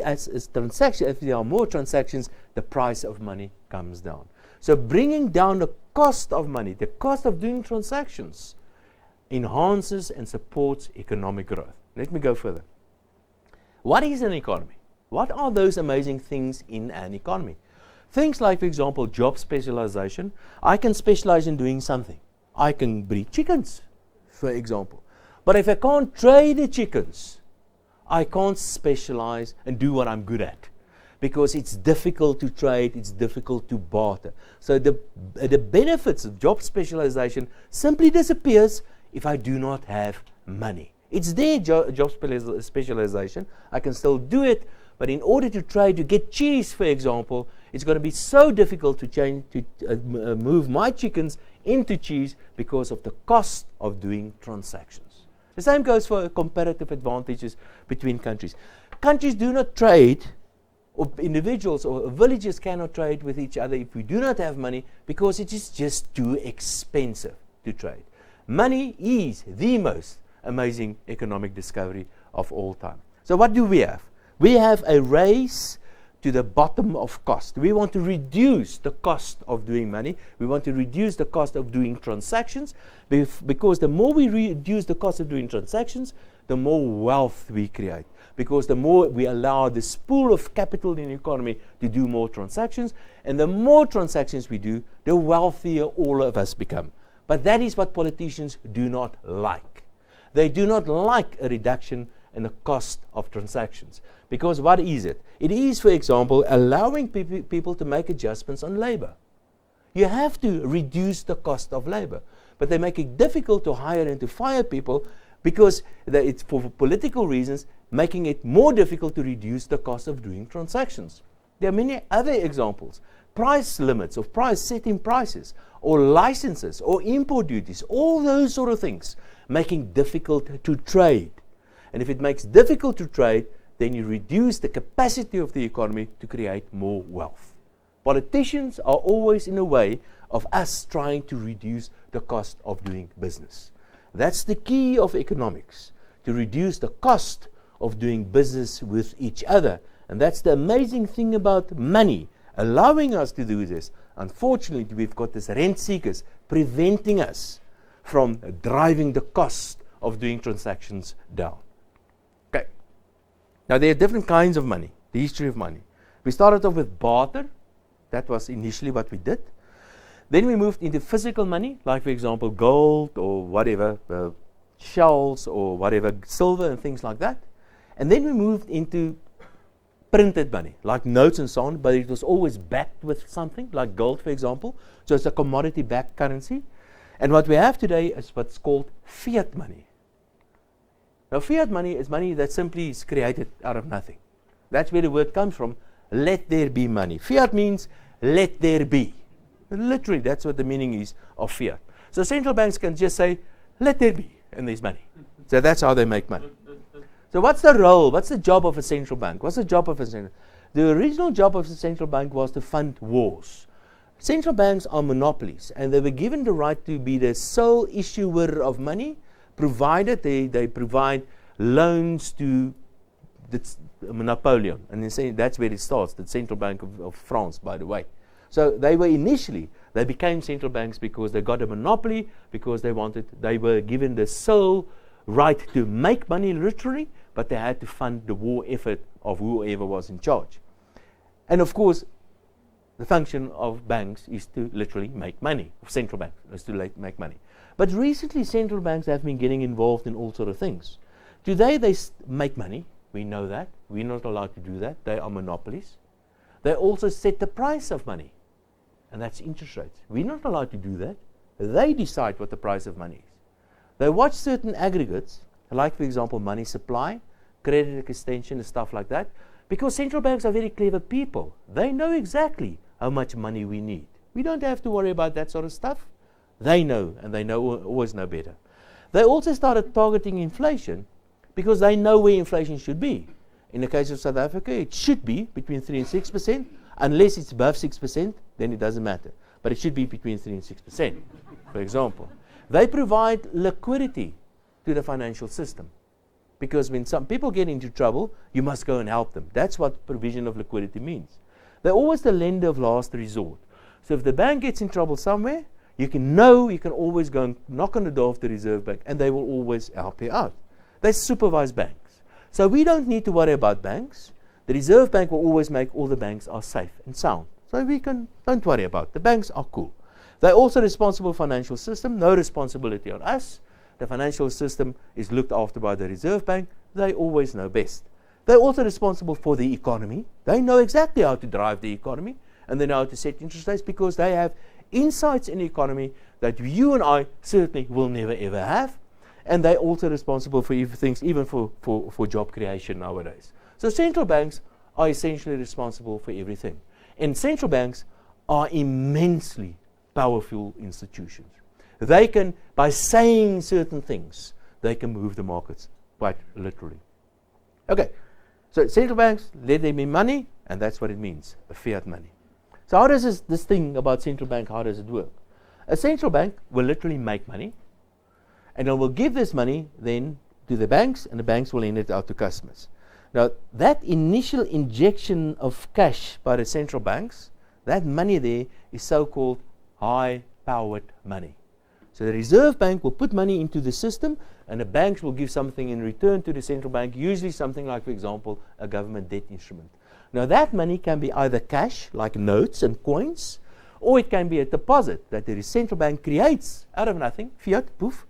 As if there are more transactions, the price of money comes down. So bringing down the cost of money, the cost of doing transactions, enhances and supports economic growth. Let me go further. What is an economy? What are those amazing things in an economy? Things like, for example, job specialization. I can specialize in doing something. I can breed chickens, for example. But if I can't trade the chickens, I can't specialize and do what I'm good at, because it's difficult to trade, it's difficult to barter. So the benefits of job specialization simply disappears if I do not have money. It's there, job specialization. I can still do it, but in order to try to get cheese, for example, it's going to be so difficult to move my chickens into cheese because of the cost of doing transactions. The same goes for comparative advantages between countries. Countries do not trade, or individuals or villages cannot trade with each other if we do not have money, because it is just too expensive to trade. Money is the most amazing economic discovery of all time. So what do we have? We have a race to the bottom of cost. We want to reduce the cost of doing money. We want to reduce the cost of doing transactions, because the more we reduce the cost of doing transactions, the more wealth we create. Because the more we allow this pool of capital in the economy to do more transactions, and the more transactions we do, the wealthier all of us become. But that is what politicians do not like. They do not like a reduction in the cost of transactions. Because what is it? It is, for example, allowing people to make adjustments on labor. You have to reduce the cost of labor. But they make it difficult to hire and to fire people, because it's for political reasons, making it more difficult to reduce the cost of doing transactions. There are many other examples. Price limits, of price setting prices, or licenses, or import duties, all those sort of things, making difficult to trade. And if it makes difficult to trade, then you reduce the capacity of the economy to create more wealth. Politicians are always in the way of us trying to reduce the cost of doing business. That's the key of economics, to reduce the cost of doing business with each other And that's the amazing thing about money, allowing us to do this. Unfortunately, we've got this rent seekers preventing us from driving the cost of doing transactions down. Okay. Now, there are different kinds of money, the history of money. We started off with barter. That was initially what we did. Then we moved into physical money, like, for example, gold or whatever, shells or whatever, silver and things like that. And then we moved into printed money, like notes and so on, but it was always backed with something, like gold, for example. So it's a commodity-backed currency. And what we have today is what's called fiat money. Now, fiat money is money that simply is created out of nothing. That's where the word comes from, let there be money. Fiat means let there be. Literally, that's what the meaning is of fiat. So central banks can just say, let there be, and there's money. So that's how they make money. So what's the role, what's the job of a central bank? What's the job of a central bank? The original job of the central bank was to fund wars. Central banks are monopolies, and they were given the right to be the sole issuer of money, provided they provide loans to Napoleon. And that's where it starts, the Central Bank of France, by the way. So they became central banks because they got a monopoly, because they were given the sole right to make money literally, but they had to fund the war effort of whoever was in charge. And of course, the function of banks is to literally make money, of central banks is to make money. But recently, central banks have been getting involved in all sorts of things. Today, they make money. We know that. We're not allowed to do that. They are monopolies. They also set the price of money, and that's interest rates. We're not allowed to do that. They decide what the price of money is. They watch certain aggregates, like, for example, money supply, credit extension, and stuff like that, because central banks are very clever people. They know exactly how much money we need. We don't have to worry about that sort of stuff. They know, and they always know better. They also started targeting inflation because they know where inflation should be. In the case of South Africa, it should be between 3 and 6%. Unless it's above 6%, then it doesn't matter. But it should be between 3 and 6%, for example. They provide liquidity to the financial system. Because when some people get into trouble, you must go and help them. That's what provision of liquidity means. They're always the lender of last resort. So if the bank gets in trouble somewhere, you can always go and knock on the door of the Reserve Bank, and they will always help you out. They supervise banks. So we don't need to worry about banks. The Reserve Bank will always make all the banks are safe and sound. So don't worry about it. The banks are cool. They're also responsible for the financial system. No responsibility on us. The financial system is looked after by the Reserve Bank. They always know best. They're also responsible for the economy. They know exactly how to drive the economy, and they know how to set interest rates because they have insights in the economy that you and I certainly will never ever have. And they're also responsible for things, even for job creation nowadays. So central banks are essentially responsible for everything. And central banks are immensely powerful institutions. They can, by saying certain things, they can move the markets quite literally. Okay, so central banks, let there be money, and that's what it means, a fiat money. So how does this thing about central bank, how does it work? A central bank will literally make money, and it will give this money then to the banks, and the banks will lend it out to customers. Now, that initial injection of cash by the central banks, that money there is so-called high-powered money. So the Reserve Bank will put money into the system, and the banks will give something in return to the central bank, usually something like, for example, a government debt instrument. Now, that money can be either cash, like notes and coins, or it can be a deposit that the central bank creates out of nothing, fiat, poof,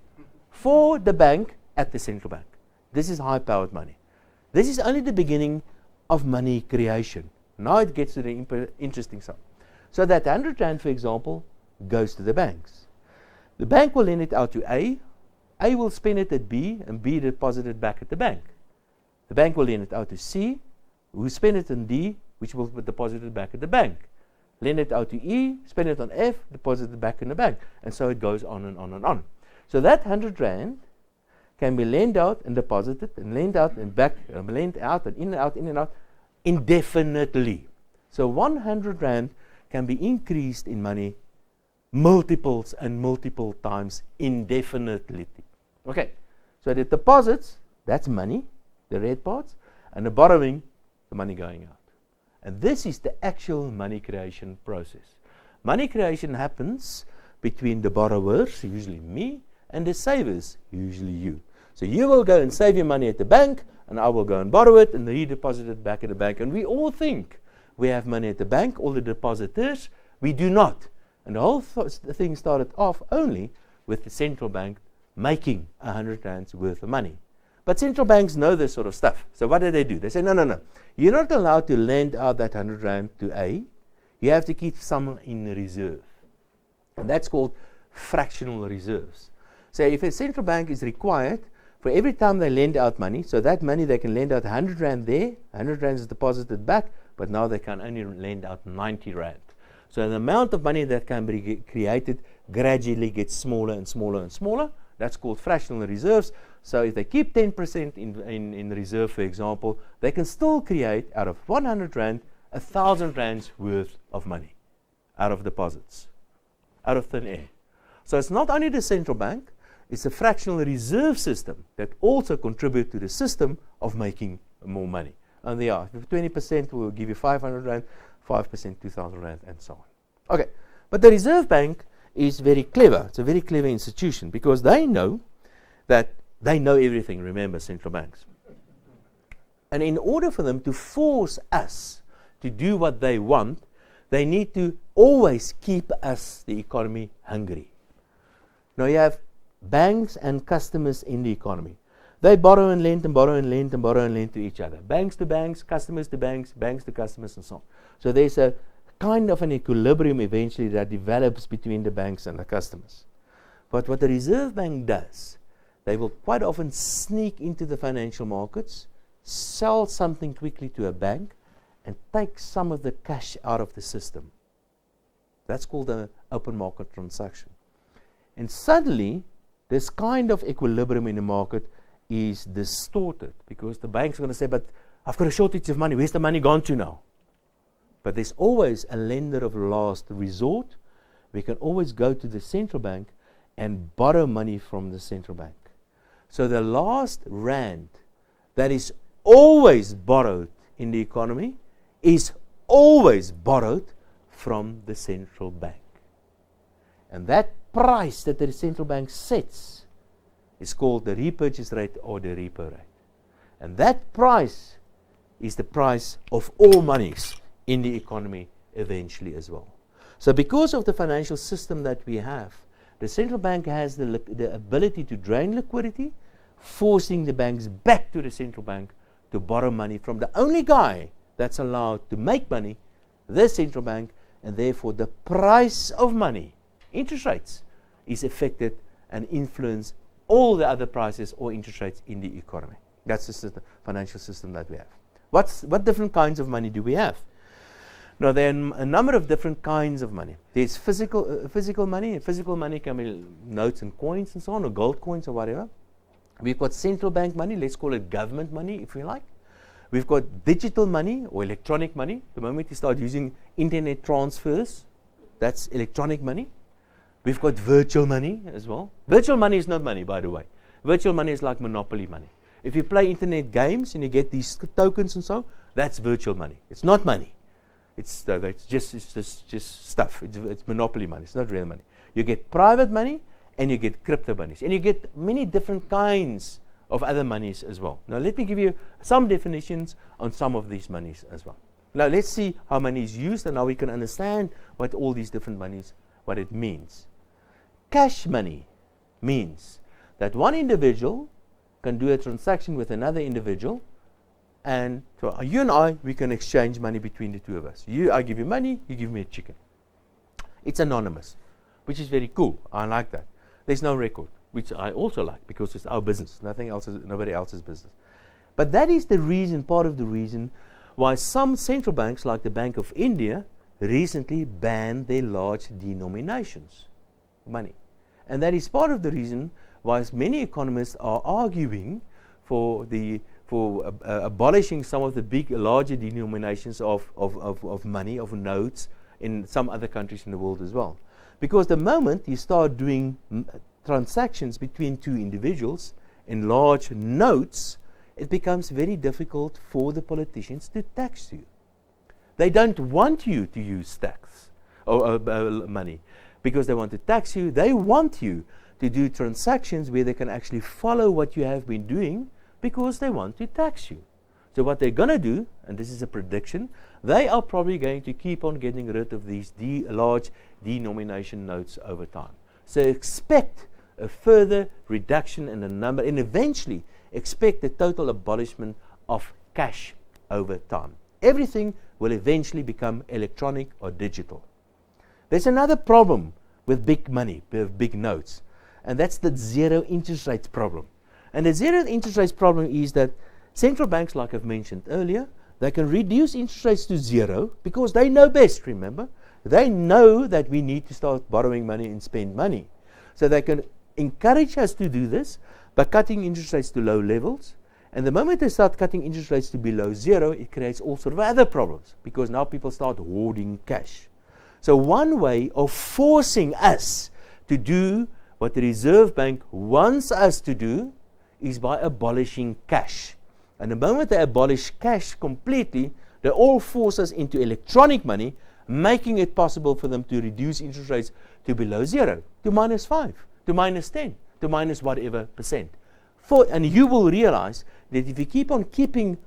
for the bank at the central bank. This is high-powered money. This is only the beginning of money creation. Now it gets to the interesting side. So that 100 Rand, for example, goes to the banks. The bank will lend it out to A will spend it at B, and B deposit it back at the bank. The bank will lend it out to C, who spend it on D, which will deposit it back at the bank. Lend it out to E, spend it on F, deposit it back in the bank. And so it goes on and on and on. So that 100 Rand can be lent out and deposited, and lent out and back, lent out and in and out, indefinitely. So 100 Rand can be increased in money multiples and multiple times indefinitely. Okay, so the deposits, that's money, the red parts, and the borrowing, the money going out. And this is the actual money creation process. Money creation happens between the borrowers, usually me, and the savers, usually you. So you will go and save your money at the bank, and I will go and borrow it and redeposit it back at the bank. And we all think we have money at the bank, all the depositors. We do not. And the whole thing started off only with the central bank making 100 rands worth of money. But central banks know this sort of stuff. So what do? They say, no. You're not allowed to lend out that 100 rand to A. You have to keep some in reserve. And that's called fractional reserves. So if a central bank is required for every time they lend out money, so that money they can lend out 100 rand there, 100 rand is deposited back, but now they can only lend out 90 rand. So the amount of money that can be created gradually gets smaller and smaller and smaller. That's called fractional reserves. So if they keep 10% in reserve, for example, they can still create out of 100 rand, 1,000 rands worth of money out of deposits, out of thin air. So it's not only the central bank, it's a fractional reserve system that also contributes to the system of making more money. And they are. If 20% will give you 500 rand, 5% 2,000 rand, and so on. Okay, but the Reserve Bank is very clever. It's a very clever institution because they know that they know everything, remember, central banks. And in order for them to force us to do what they want, they need to always keep us, the economy, hungry. Now you have banks and customers in the economy. They borrow and lend and borrow and lend and borrow and lend to each other. Banks to banks, customers to banks, banks to customers, and so on. So there's a kind of an equilibrium eventually that develops between the banks and the customers. But what the Reserve Bank does, they will quite often sneak into the financial markets, sell something quickly to a bank, and take some of the cash out of the system. That's called an open market transaction. And suddenly, this kind of equilibrium in the market is distorted because the bank's going to say, but I've got a shortage of money. Where's the money gone to now? But there's always a lender of last resort. We can always go to the central bank and borrow money from the central bank. So the last rand that is always borrowed in the economy is always borrowed from the central bank. And that price that the central bank sets is called the repurchase rate or the repo rate. And that price is the price of all monies in the economy eventually as well. So because of the financial system that we have, the central bank has the ability to drain liquidity, forcing the banks back to the central bank to borrow money from the only guy that's allowed to make money, the central bank, and therefore the price of money, interest rates, is affected and influence all the other prices or interest rates in the economy. That's the system, financial system that we have. What different kinds of money do we have? Now, there are a number of different kinds of money. There's physical money, and physical money can be notes and coins and so on, or gold coins or whatever. We've got central bank money, let's call it government money if we like. We've got digital money or electronic money. The moment you start using internet transfers, that's electronic money. We've got virtual money as well. Virtual money is not money, by the way. Virtual money is like monopoly money. If you play internet games and you get these tokens and so, that's virtual money. It's not money. It's just stuff. It's monopoly money. It's not real money. You get private money and you get crypto monies. And you get many different kinds of other monies as well. Now let me give you some definitions on some of these monies as well. Now let's see how money is used and how we can understand what all these different monies, what it means. Cash money means that one individual can do a transaction with another individual, and so you and I, we can exchange money between the two of us. I give you money, you give me a chicken. It's anonymous, which is very cool. I like that. There's no record, which I also like because it's our business. Nobody else's business. But that is the reason, part of the reason, why some central banks, like the Bank of India, recently banned their large denominations of money. And that is part of the reason why many economists are arguing for abolishing some of the larger denominations of money, of notes, in some other countries in the world as well. Because the moment you start doing transactions between two individuals in large notes, it becomes very difficult for the politicians to tax you. They don't want you to use tax or money because they want to tax you. They want you to do transactions where they can actually follow what you have been doing because they want to tax you. So what they're going to do, and this is a prediction, they are probably going to keep on getting rid of these large denomination notes over time. So expect a further reduction in the number, and eventually expect the total abolishment of cash over time. Everything will eventually become electronic or digital. There's another problem with big money, with big notes, and that's the zero interest rates problem. And the zero interest rates problem is that central banks, like I've mentioned earlier, they can reduce interest rates to zero because they know best, remember? They know that we need to start borrowing money and spend money. So they can encourage us to do this by cutting interest rates to low levels. And the moment they start cutting interest rates to below zero, it creates all sorts of other problems because now people start hoarding cash. So one way of forcing us to do what the Reserve Bank wants us to do is by abolishing cash. And the moment they abolish cash completely, they all force us into electronic money, making it possible for them to reduce interest rates to below zero, to -5, to -10, to minus whatever percent. And you will realize that if you keep on keeping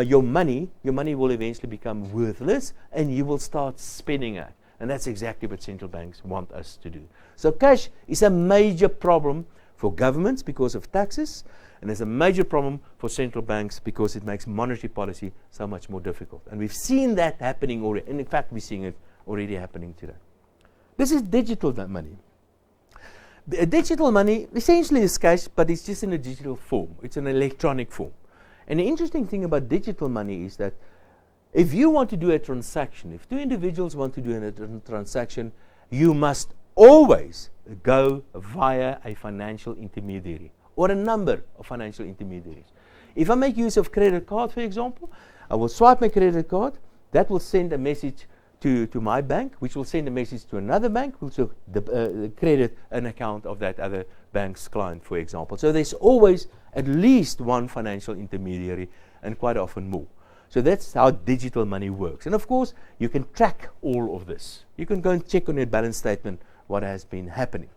your money will eventually become worthless and you will start spending it. And that's exactly what central banks want us to do. So cash is a major problem for governments because of taxes, and it's a major problem for central banks because it makes monetary policy so much more difficult. And we've seen that happening already. And in fact, we're seeing it already happening today. This is digital money. Digital money essentially is cash, but it's just in a digital form. It's an electronic form. And the interesting thing about digital money is that if you want to do a transaction, if two individuals want to do a transaction, you must always go via a financial intermediary or a number of financial intermediaries. If I make use of credit card, for example, I will swipe my credit card. That will send a message to my bank, which will send a message to another bank, which will credit an account of that other bank's client, for example. So there's always at least one financial intermediary, and quite often more. So that's how digital money works. And of course, you can track all of this. You can go and check on your balance statement what has been happening.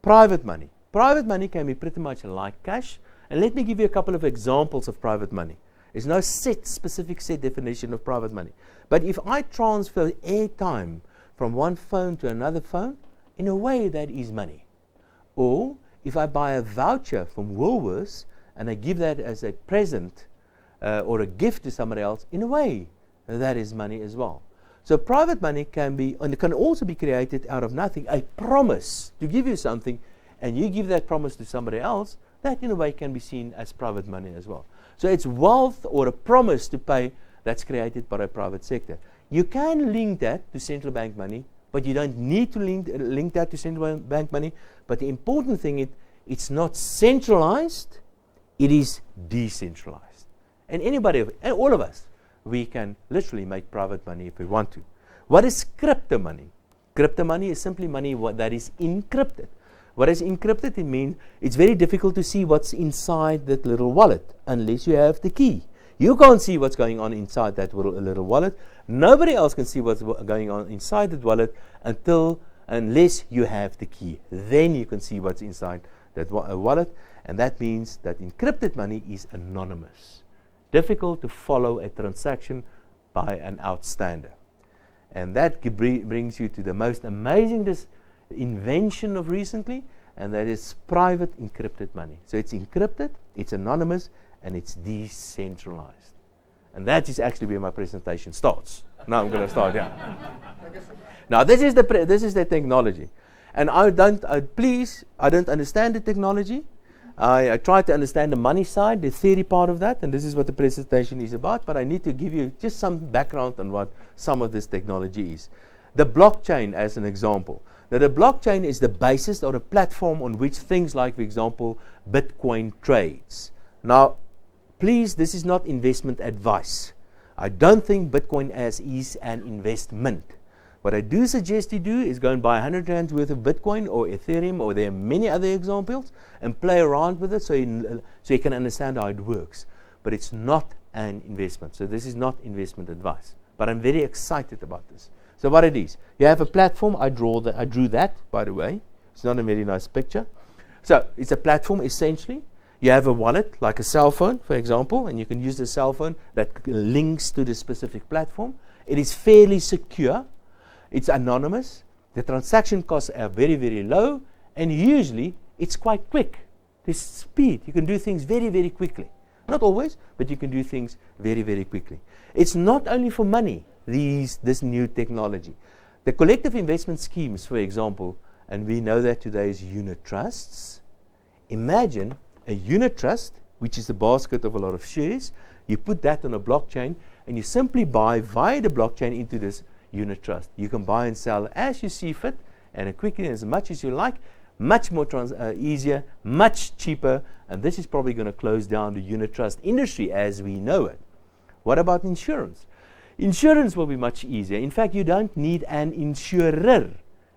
Private money. Private money can be pretty much like cash. And let me give you a couple of examples of private money. There's no specific set definition of private money. But if I transfer airtime from one phone to another phone, in a way that is money. Or if I buy a voucher from Woolworths and I give that as a present or a gift to somebody else, in a way that is money as well. So private money can be, and it can also be created out of nothing, a promise to give you something, and you give that promise to somebody else, that in a way can be seen as private money as well. So it's wealth or a promise to pay that's created by a private sector. You can link that to central bank money, but you don't need to link that to central bank money. But the important thing is it's not centralized, it is decentralized. And anybody, all of us, we can literally make private money if we want to. What is crypto money? Crypto money is simply money that is encrypted. What is encrypted? It means it's very difficult to see what's inside that little wallet unless you have the key. You can't see what's going on inside that little wallet. Nobody else can see what's going on inside that wallet unless you have the key. Then you can see what's inside that wallet, and that means that encrypted money is anonymous. Difficult to follow a transaction by an outstander. And that brings you to the most amazing invention of recently, and that is private encrypted money. So it's encrypted, it's anonymous, and it's decentralized. And that is actually where my presentation starts. Now I'm going to start here. Now this is the technology, and I don't understand the technology. I try to understand the money side, the theory part of that, and this is what the presentation is about, but I need to give you just some background on what some of this technology is. The blockchain as an example. Now the blockchain is the basis or a platform on which things like, for example, Bitcoin trades. Now, please, this is not investment advice. I don't think Bitcoin is an investment. What I do suggest you do is go and buy 100 Rand worth of Bitcoin or Ethereum, or there are many other examples, and play around with it so you can understand how it works. But it's not an investment. So this is not investment advice. But I'm very excited about this. So what it is, you have a platform. I drew that, by the way. It's not a very nice picture. So it's a platform essentially. You have a wallet, like a cell phone, for example, and you can use the cell phone that links to the specific platform. It is fairly secure. It's anonymous. The transaction costs are very, very low, and usually it's quite quick. There's speed. You can do things very, very quickly. Not always, but you can do things very, very quickly. It's not only for money, this new technology. The collective investment schemes, for example, and we know that today is unit trusts. Imagine a unit trust, which is a basket of a lot of shares. You put that on a blockchain, and you simply buy via the blockchain into this unit trust. You can buy and sell as you see fit, and quickly, as much as you like. Much more easier, much cheaper, and this is probably going to close down the unit trust industry as we know it. What about insurance? Insurance will be much easier. In fact, you don't need an insurer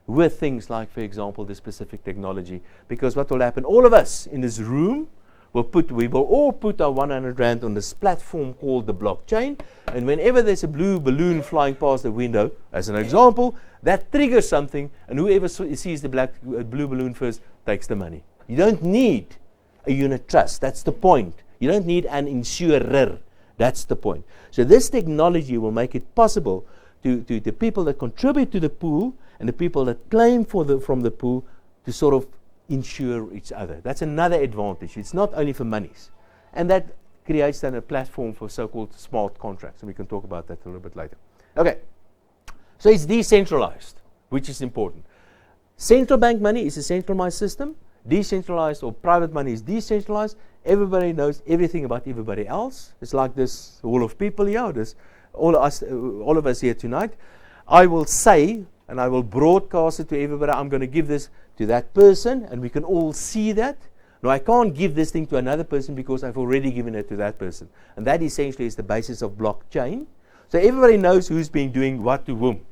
with things like, for example, the specific technology, because what will happen, all of us in this room we will all put our 100 Rand on this platform called the blockchain, and whenever there's a blue balloon flying past the window, as an example, that triggers something, and whoever sees the blue balloon first takes the money. You don't need a unit trust. That's the point. You don't need an insurer. That's the point. So this technology will make it possible to the people that contribute to the pool and the people that claim from the pool to sort of insure each other. That's another advantage. It's not only for monies. And that creates then a platform for so-called smart contracts, and we can talk about that a little bit later. Okay, so it's decentralized, which is important. Central bank money is a centralized system. Decentralized or private money is decentralized. Everybody knows everything about everybody else. It's like this wall of people here, all of us here tonight. I will say, and I will broadcast it to everybody, I'm going to give this to that person, and we can all see that. No, I can't give this thing to another person because I've already given it to that person. And that essentially is the basis of blockchain. So everybody knows who's been doing what to whom,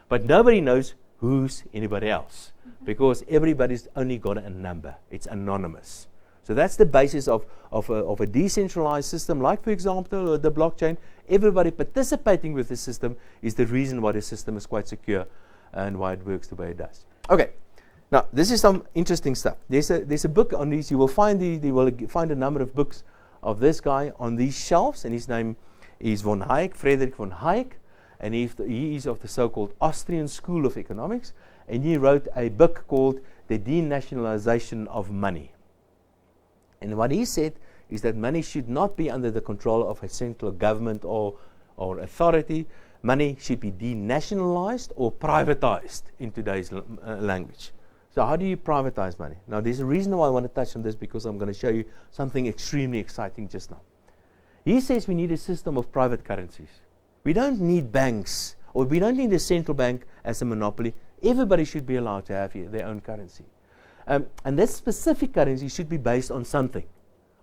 but nobody knows who's anybody else because everybody's only got a number. It's anonymous. So that's the basis of a decentralized system, like, for example, the blockchain. Everybody participating with the system is the reason why the system is quite secure and why it works the way it does. Okay. Now, this is some interesting stuff. There's a book on these. You will find find a number of books of this guy on these shelves, and his name is von Hayek, Friedrich von Hayek, and he is of the so-called Austrian School of Economics, and he wrote a book called The Denationalization of Money. And what he said is that money should not be under the control of a central government or authority. Money should be denationalized or privatized in today's language. So how do you privatize money? Now, there's a reason why I want to touch on this, because I'm going to show you something extremely exciting just now. He says we need a system of private currencies. We don't need banks, or we don't need a central bank as a monopoly. Everybody should be allowed to have their own currency. And this specific currency should be based on something,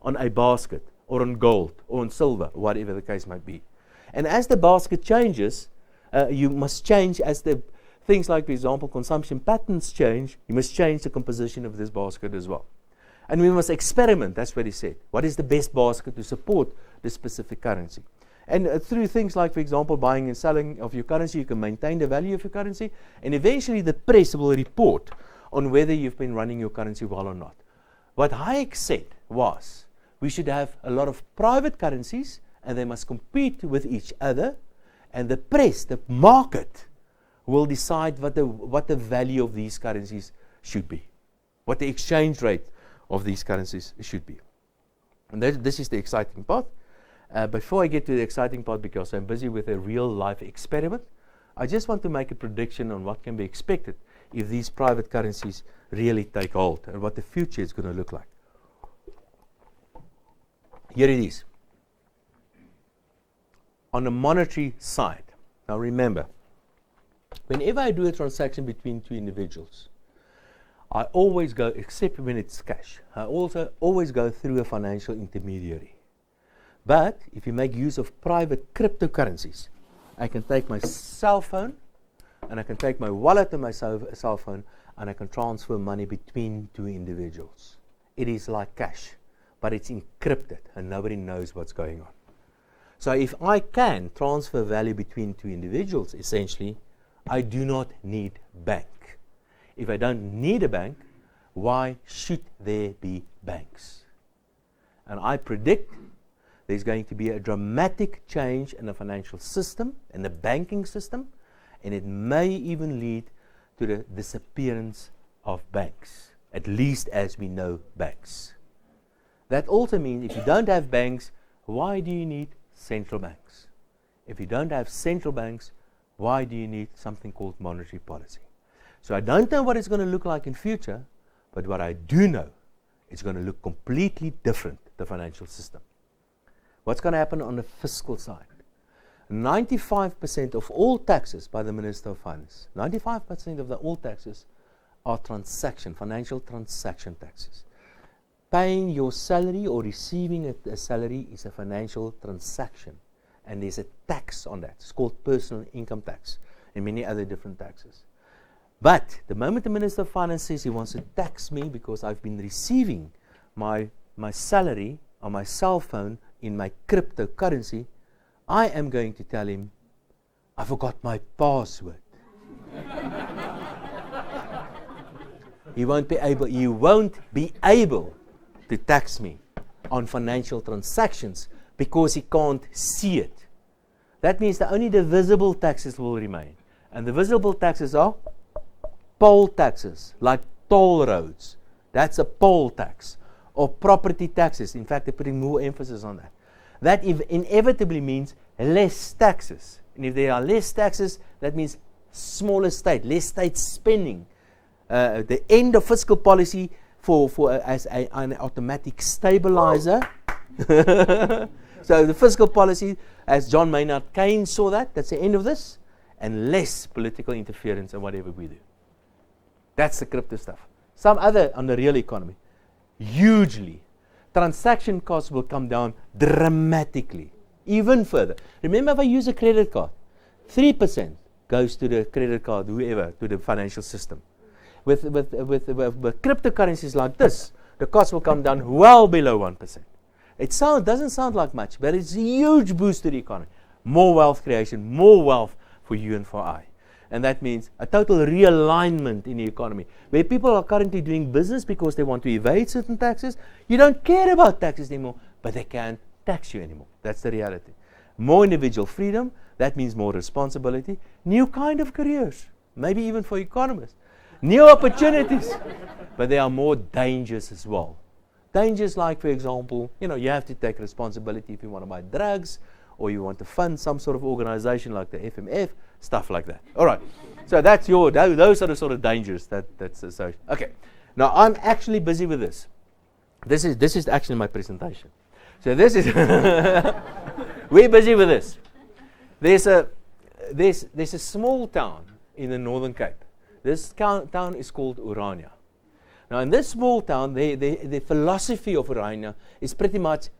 on a basket, or on gold, or on silver, whatever the case might be. And as the basket changes, you must change as the things like, for example, consumption patterns change. You must change the composition of this basket as well. And we must experiment, that's what he said. What is the best basket to support this specific currency? And through things like, for example, buying and selling of your currency, you can maintain the value of your currency, and eventually the press will report on whether you've been running your currency well or not. What Hayek said was, we should have a lot of private currencies, and they must compete with each other, and the press, the market, will decide what the value of these currencies should be, what the exchange rate of these currencies should be. And this is the exciting part. Before I get to the exciting part, because I'm busy with a real-life experiment, I just want to make a prediction on what can be expected if these private currencies really take hold, and what the future is going to look like. Here it is. On the monetary side, now remember, whenever I do a transaction between two individuals, I always go, except when it's cash, I also always go through a financial intermediary. But if you make use of private cryptocurrencies, I can take my cell phone, and I can take my wallet and my cell phone, and I can transfer money between two individuals. It is like cash, but it's encrypted, and nobody knows what's going on. So if I can transfer value between two individuals, essentially, I do not need bank. If I don't need a bank, why should there be banks? And I predict there's going to be a dramatic change in the financial system, in the banking system, and it may even lead to the disappearance of banks, at least as we know banks. That also means if you don't have banks, why do you need central banks? If you don't have central banks, why do you need something called monetary policy? So I don't know what it's going to look like in future, but what I do know, it's going to look completely different, the financial system. What's going to happen on the fiscal side? 95% of all taxes by the Minister of Finance, 95% of all taxes are financial transaction taxes. Paying your salary or receiving a salary is a financial transaction. And there's a tax on that. It's called personal income tax and many other different taxes. But the moment the Minister of Finance says he wants to tax me because I've been receiving my salary on my cell phone in my cryptocurrency, I am going to tell him, I forgot my password. You won't be able to tax me on financial transactions because he can't see it. That means that only the visible taxes will remain. And the visible taxes are poll taxes, like toll roads. That's a poll tax. Or property taxes. In fact, they're putting more emphasis on that. That inevitably means less taxes. And if there are less taxes, that means smaller state, less state spending. The end of fiscal policy as an automatic stabilizer. So the fiscal policy, as John Maynard Keynes saw that's the end of this, and less political interference in whatever we do. That's the crypto stuff. Some other on the real economy, hugely. Transaction costs will come down dramatically, even further. Remember, if I use a credit card, 3% goes to the credit card, whoever, to the financial system. With cryptocurrencies like this, the cost will come down well below 1%. It doesn't sound like much, but it's a huge boost to the economy. More wealth creation, more wealth for you and for I. And that means a total realignment in the economy. Where people are currently doing business because they want to evade certain taxes, you don't care about taxes anymore, but they can't tax you anymore. That's the reality. More individual freedom, that means more responsibility. New kind of careers, maybe even for economists. New opportunities, but there are more dangers as well. Dangers like, for example, you have to take responsibility if you want to buy drugs, or you want to fund some sort of organization like the FMF, stuff like that. All right. So that's those are the sort of dangers that's associated. Okay. Now I'm actually busy with this. This is actually my presentation. So this is we're busy with this. There's a small town in the Northern Cape. This town is called Orania. Now, in this small town, the philosophy of Orania is pretty much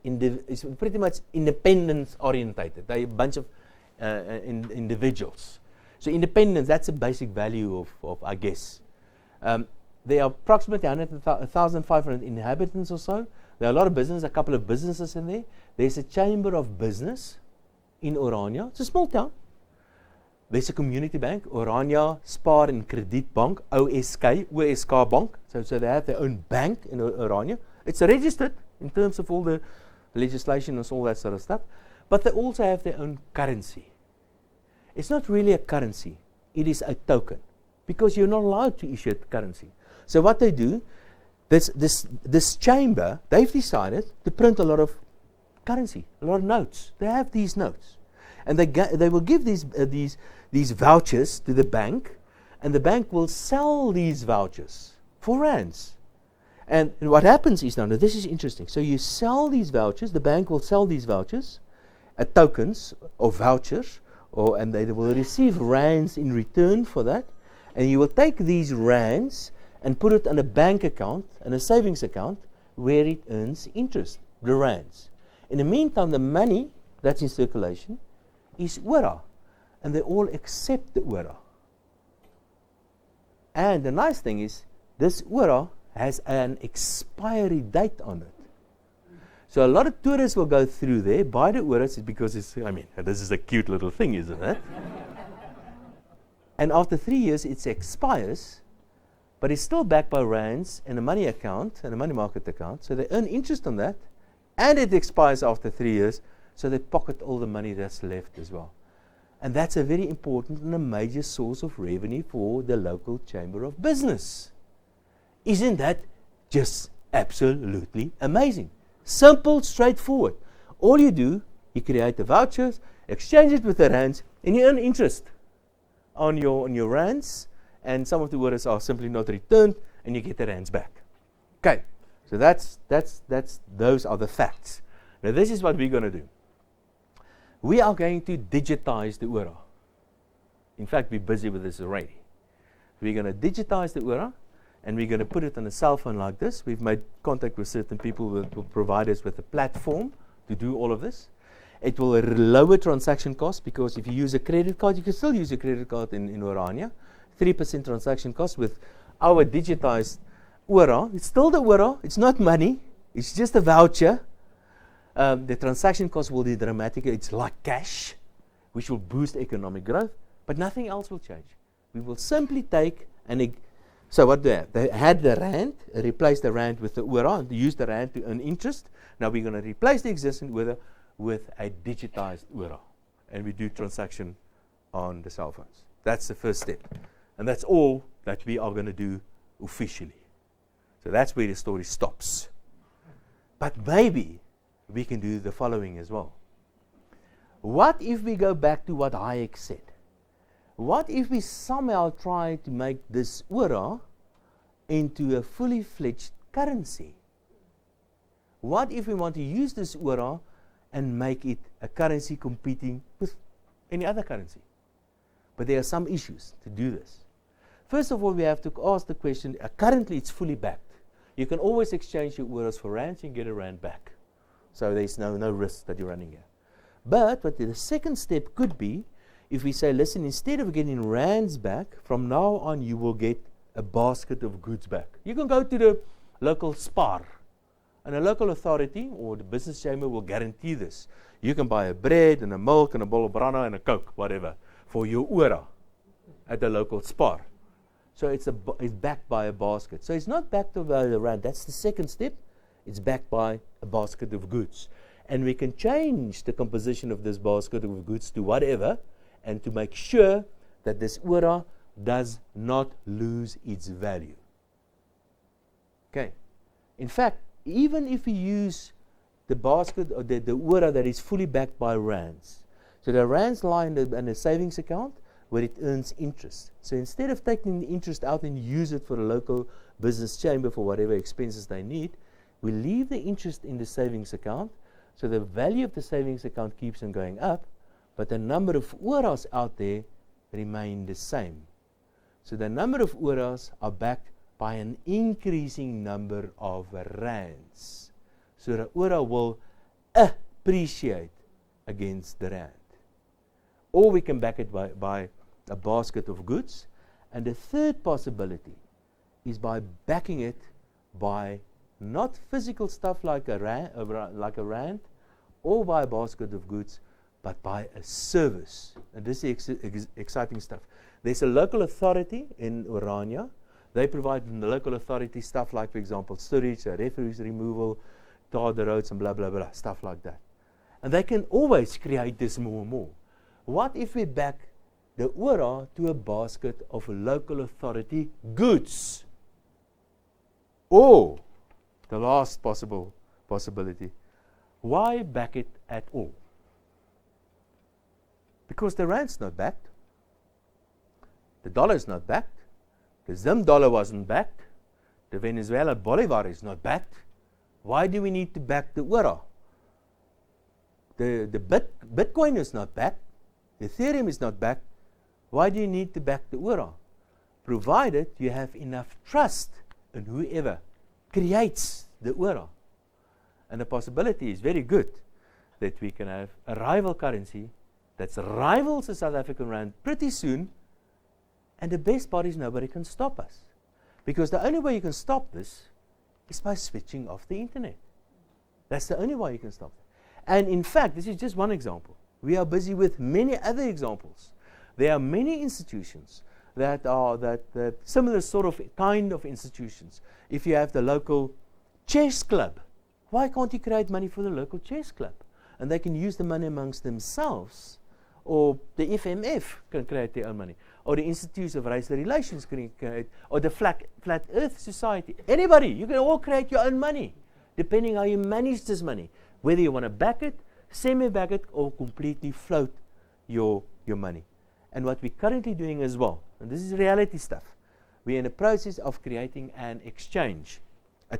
independence orientated. They're a bunch of individuals. So independence, that's a basic value of I guess. There are approximately 1,500 inhabitants or so. There are a lot of business, a couple of businesses in there. There's a chamber of business in Orania. It's a small town. There's a community bank, Orania Spar en Krediet Bank, OSK Bank. So they have their own bank in Orania. It's registered in terms of all the legislation and all that sort of stuff. But they also have their own currency. It's not really a currency. It is a token. Because you're not allowed to issue a currency. So what they do, this chamber, they've decided to print a lot of currency, a lot of notes. They have these notes. And they will give these vouchers to the bank, and the bank will sell these vouchers for rands. And what happens is, now this is interesting. So you sell these vouchers, the bank will sell these vouchers, tokens or vouchers, and they will receive rands in return for that. And you will take these rands and put it on a bank account and a savings account where it earns interest, the rands. In the meantime, the money that's in circulation is Ora, and they all accept the Ora. And the nice thing is, this ura has an expiry date on it. So a lot of tourists will go through there, buy the uras because it's, I mean, this is a cute little thing, isn't it? And after 3 years, it expires, but it's still backed by rands and a money account and a money market account. So they earn interest on that, and it expires after 3 years, so they pocket all the money that's left as well. And that's a very important and a major source of revenue for the local chamber of business. Isn't that just absolutely amazing? Simple, straightforward. All you do, you create the vouchers, exchange it with the rands, and you earn interest on your rands, and some of the orders are simply not returned, and you get the rands back. Okay, so those are the facts. Now this is what we're going to do. We are going to digitize the ura. In fact, we're busy with this already. We're going to digitize the ura, and we're going to put it on a cell phone like this. We've made contact with certain people who will provide us with a platform to do all of this. It will lower transaction costs, because if you use a credit card, you can still use a credit card in Orania. 3% transaction cost with our digitized ura. It's still the ura. It's not money. It's just a voucher. The transaction cost will be dramatic. It's like cash, which will boost economic growth, but nothing else will change. We will simply take so what they had the rand, replace the rand with the ura, and use the rand to earn interest. Now we're going to replace the existing ura with a digitized ura, and we do transaction on the cell phones. That's the first step, and that's all that we are going to do officially. So that's where the story stops. But maybe we can do the following as well. What if we go back to what Hayek said? What if we somehow try to make this ura into a fully fledged currency? What if we want to use this ura and make it a currency competing with any other currency? But there are some issues to do this. First of all, we have to ask the question, currently it's fully backed. You can always exchange your uras for rands and get a rand back. So there's no risk that you're running here. But the second step could be, if we say, listen, instead of getting rands back, from now on you will get a basket of goods back. You can go to the local spar, and a local authority or the business chamber will guarantee this. You can buy a bread and a milk and a bowl of banana and a Coke, whatever, for your ura at the local spar. So it's backed by a basket. So it's not backed by the rand. That's the second step. It's backed by a basket of goods. And we can change the composition of this basket of goods to whatever, and to make sure that this ura does not lose its value. Okay. In fact, even if we use the basket or the ura that is fully backed by rands, so the rands lie in the savings account where it earns interest. So instead of taking the interest out and use it for a local business chamber for whatever expenses they need, we leave the interest in the savings account, so the value of the savings account keeps on going up, but the number of uras out there remain the same. So the number of uras are backed by an increasing number of rands. So the ura will appreciate against the rand. Or we can back it by a basket of goods. And the third possibility is by backing it by not physical stuff like a rand or by a basket of goods, but by a service. And this is exciting stuff. There's a local authority in Orania. They provide the local authority stuff like, for example, storage, refuse removal, tar the roads, and blah, blah, blah, stuff like that. And they can always create this more and more. What if we back the ura to a basket of local authority goods? Or, the last possibility, why back it at all? Because the rand's not backed, the dollar's not backed, the Zim dollar wasn't backed, the Venezuela Bolivar is not backed. Why do we need to back the ura? The Bitcoin is not backed, the Ethereum is not backed. Why do you need to back the ura? Provided you have enough trust in whoever creates the ura. And the possibility is very good that we can have a rival currency that rivals the South African rand pretty soon, And the best part is nobody can stop us. Because the only way you can stop this is by switching off the internet. That's the only way you can stop it. And in fact, this is just one example. We are busy with many other examples. There are many institutions that are that similar sort of kind of institutions. If you have the local chess club, why can't you create money for the local chess club? And they can use the money amongst themselves. Or the FMF can create their own money. Or the Institutes of Racial Relations can create, or the Flat Earth Society. Anybody, you can all create your own money, depending how you manage this money. Whether you want to back it, semi-back it, or completely float your money. And what we're currently doing as well, and this is reality stuff, we're in the process of creating an exchange, a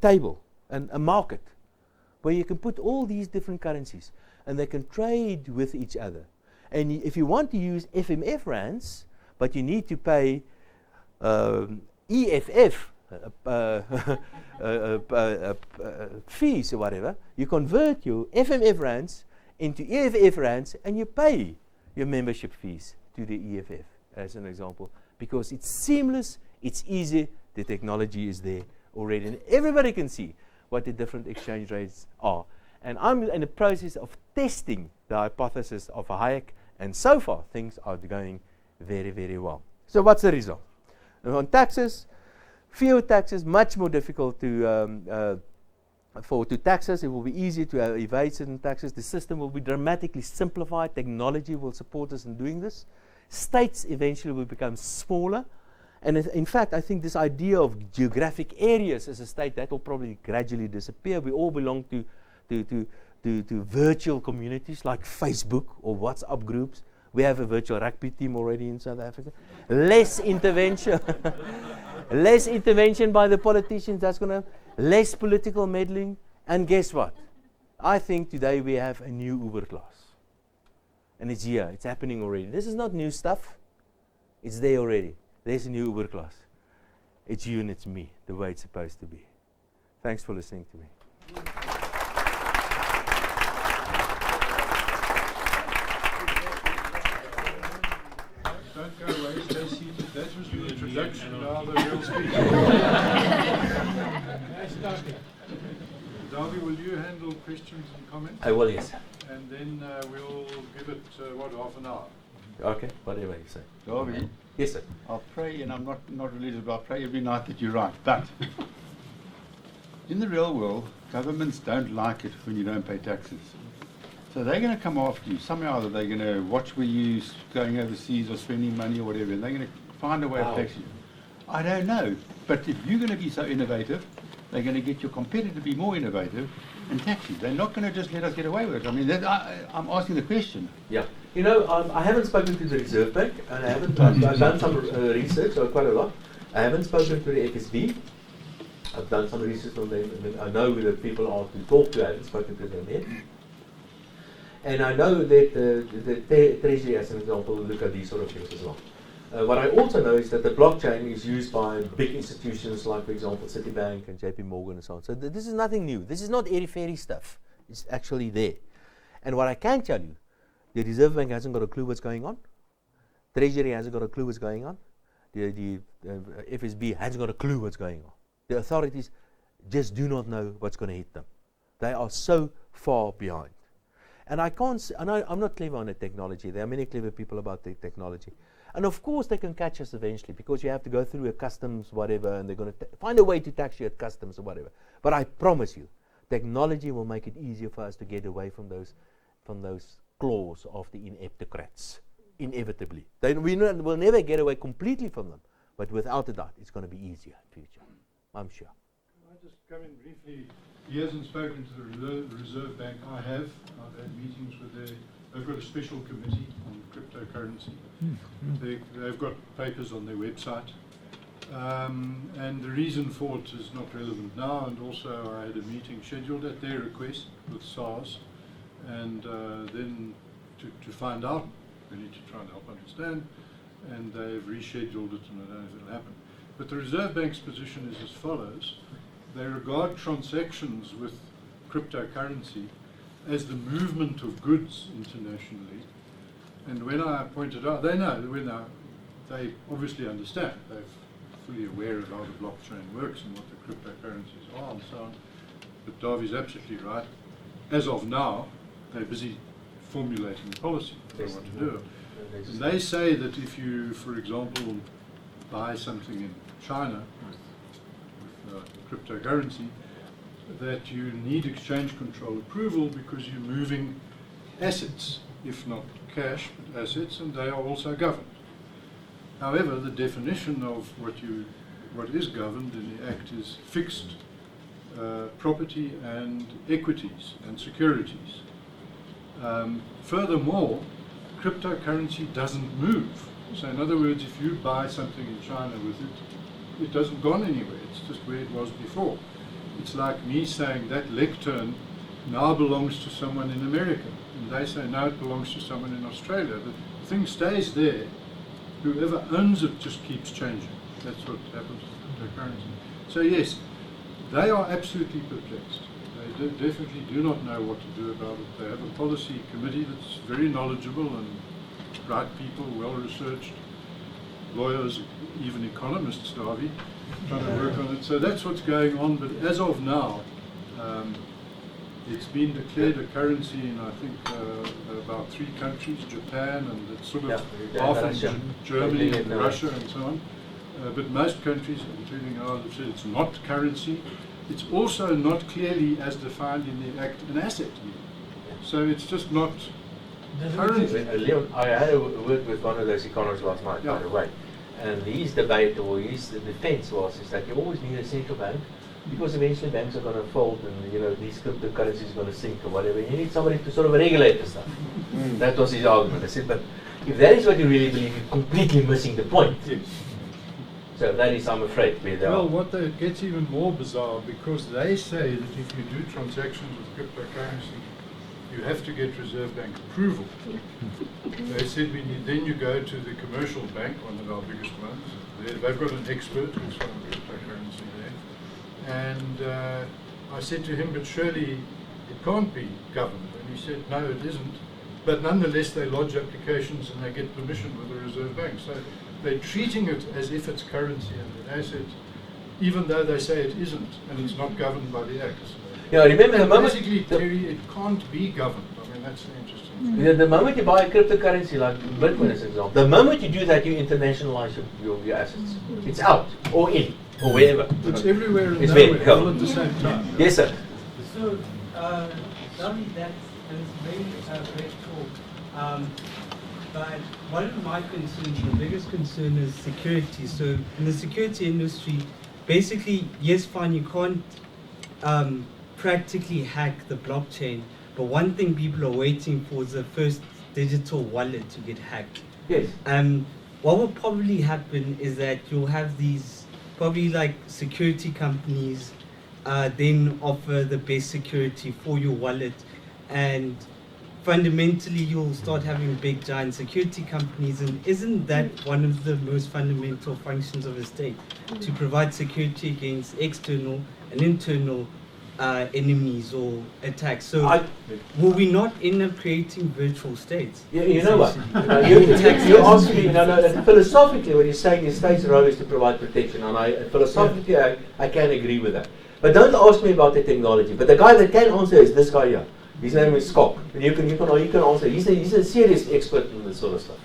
table, a market, where you can put all these different currencies, and they can trade with each other. And if you want to use FMF rands, but you need to pay EFF fees or whatever, you convert your FMF rands into EFF rands, and you pay your membership fees to the EFF, as an example, because it's seamless, it's easy, the technology is there already, and everybody can see what the different exchange rates are. And I'm in the process of testing the hypothesis of Hayek, and so far things are going very, very well. So what's the result? On taxes, fewer taxes, much more difficult to tax us. It will be easier to evade certain taxes. The system will be dramatically simplified. Technology will support us in doing this. States eventually will become smaller. And in fact, I think this idea of geographic areas as a state, that will probably gradually disappear. We all belong to virtual communities like Facebook or WhatsApp groups. We have a virtual rugby team already in South Africa. Less intervention. Less intervention by the politicians. That's going to less political meddling. And guess what? I think today we have a new Uber class. And it's here. It's happening already. This is not new stuff. It's there already. There's a new Uber class. It's you and it's me, the way it's supposed to be. Thanks for listening to me. Don't go away, stay seated. That was the introduction, now the real speech. Dawie, will you handle questions and comments? I will, yes. And then we'll give it, half an hour? Okay, whatever you say. Dawie, Yes, sir. I'll pray, and I'm not religious, but I'll pray every night that you're right. But in the real world, governments don't like it when you don't pay taxes. So they're going to come after you. Somehow they're going to watch where you're going overseas or spending money or whatever, and they're going to find a way of taxing you. I don't know. But if you're going to be so innovative, they're going to get your competitor to be more innovative and tax you. They're not going to just let us get away with it. I mean, I'm asking the question. Yeah. You know, I haven't spoken to the Reserve Bank, and I haven't. I've done some research, quite a lot. I haven't spoken to the FSB. I've done some research on them. I know who the people are to talk to. I haven't spoken to them yet. And I know that the Treasury, as an example, will look at these sort of things as well. What I also know is that the blockchain is used by big institutions like, for example, Citibank and JP Morgan and so on. So this is nothing new. This is not airy-fairy stuff. It's actually there. And what I can tell you, the Reserve Bank hasn't got a clue what's going on. Treasury hasn't got a clue what's going on. The FSB hasn't got a clue what's going on. The authorities just do not know what's going to hit them. They are so far behind. And I'm not clever on the technology. There are many clever people about the technology. And of course they can catch us eventually, because you have to go through a customs whatever, and they're going to find a way to tax you at customs or whatever. But I promise you, technology will make it easier for us to get away from those claws of the ineptocrats, inevitably. We'll never get away completely from them, but without a doubt, it's going to be easier in future. I'm sure. Can I just come in briefly? He hasn't spoken to the Reserve Bank. I have. I've had meetings with they've got a special committee on cryptocurrency. They've got papers on their website. And the reason for it is not relevant now, and also I had a meeting scheduled at their request with SARS, and then to find out, we need to try and help understand, and they've rescheduled it, and I don't know if it'll happen. But the Reserve Bank's position is as follows. They regard transactions with cryptocurrency as the movement of goods internationally, And when I pointed out, they know, they obviously understand, they're fully aware of how the blockchain works and what the cryptocurrencies are and so on. But Dawie's absolutely right. As of now, they're busy formulating policy for what to do. And they say that if you, for example, buy something in China with cryptocurrency, that you need exchange control approval because you're moving assets, if not cash, but assets, and they are also governed. However, the definition of what is governed in the Act is fixed property and equities and securities. Furthermore, cryptocurrency doesn't move. So in other words, if you buy something in China with it, it doesn't gone anywhere. It's just where it was before. It's like me saying that lectern now belongs to someone in America. And they say, no, it belongs to someone in Australia. The thing stays there. Whoever owns it just keeps changing. That's what happens with cryptocurrency. So yes, they are absolutely perplexed. They definitely do not know what to do about it. They have a policy committee that's very knowledgeable and bright people, well-researched, lawyers, even economists, Dawie, trying to work on it. So that's what's going on. But as of now, it's been declared a currency in, I think, about 3 countries, Japan, and it's sort of half in Germany and Russia and so on. But most countries, including ours, have said it's not currency. It's also not clearly, as defined in the Act, an asset. So it's just not currency. Leon, I had a word with one of those economists last night, by the way, and his debate or his defense was is that you always need a central bank because eventually banks are going to fold and these cryptocurrencies are going to sink or whatever. You need somebody to sort of regulate the stuff. That was his argument. I said, but if that is what you really believe, you're completely missing the point. Yes. So that is, I'm afraid, where they are. Well, what gets even more bizarre, because they say that if you do transactions with cryptocurrency, you have to get Reserve Bank approval. They said then you go to the commercial bank, one of our biggest ones. They've got an expert who's on cryptocurrency there. And I said to him, but surely it can't be governed. And he said, no, it isn't. But nonetheless, they lodge applications and they get permission with the Reserve Bank. So they're treating it as if it's currency and an asset, even though they say it isn't, and it's not governed by the Act. Yeah, remember the moment basically, Terry, it can't be governed. I mean, that's the interesting thing. The moment you buy a cryptocurrency, like Bitcoin as an example, the moment you do that, you internationalize your assets. It's out or in or wherever. It's everywhere and it's nowhere, all at the same time. Yes, sir. So, Dawie, that's very great talk. But one of my concerns, the biggest concern is security. So in the security industry, basically, yes, fine, you can't practically hack the blockchain, but one thing people are waiting for is the first digital wallet to get hacked. Yes. What will probably happen is that you'll have these probably like security companies then offer the best security for your wallet, and fundamentally you'll start having big giant security companies. And isn't that one of the most fundamental functions of a state, to provide security against external and internal enemies or attacks? So will we not end up creating virtual states? Yeah, you know what? You asked me, philosophically what you're saying is states' role is to provide protection, and philosophically I can agree with that. But don't ask me about the technology. But the guy that can answer is this guy here. His name is Scott. And you can answer. He's a serious expert in this sort of stuff.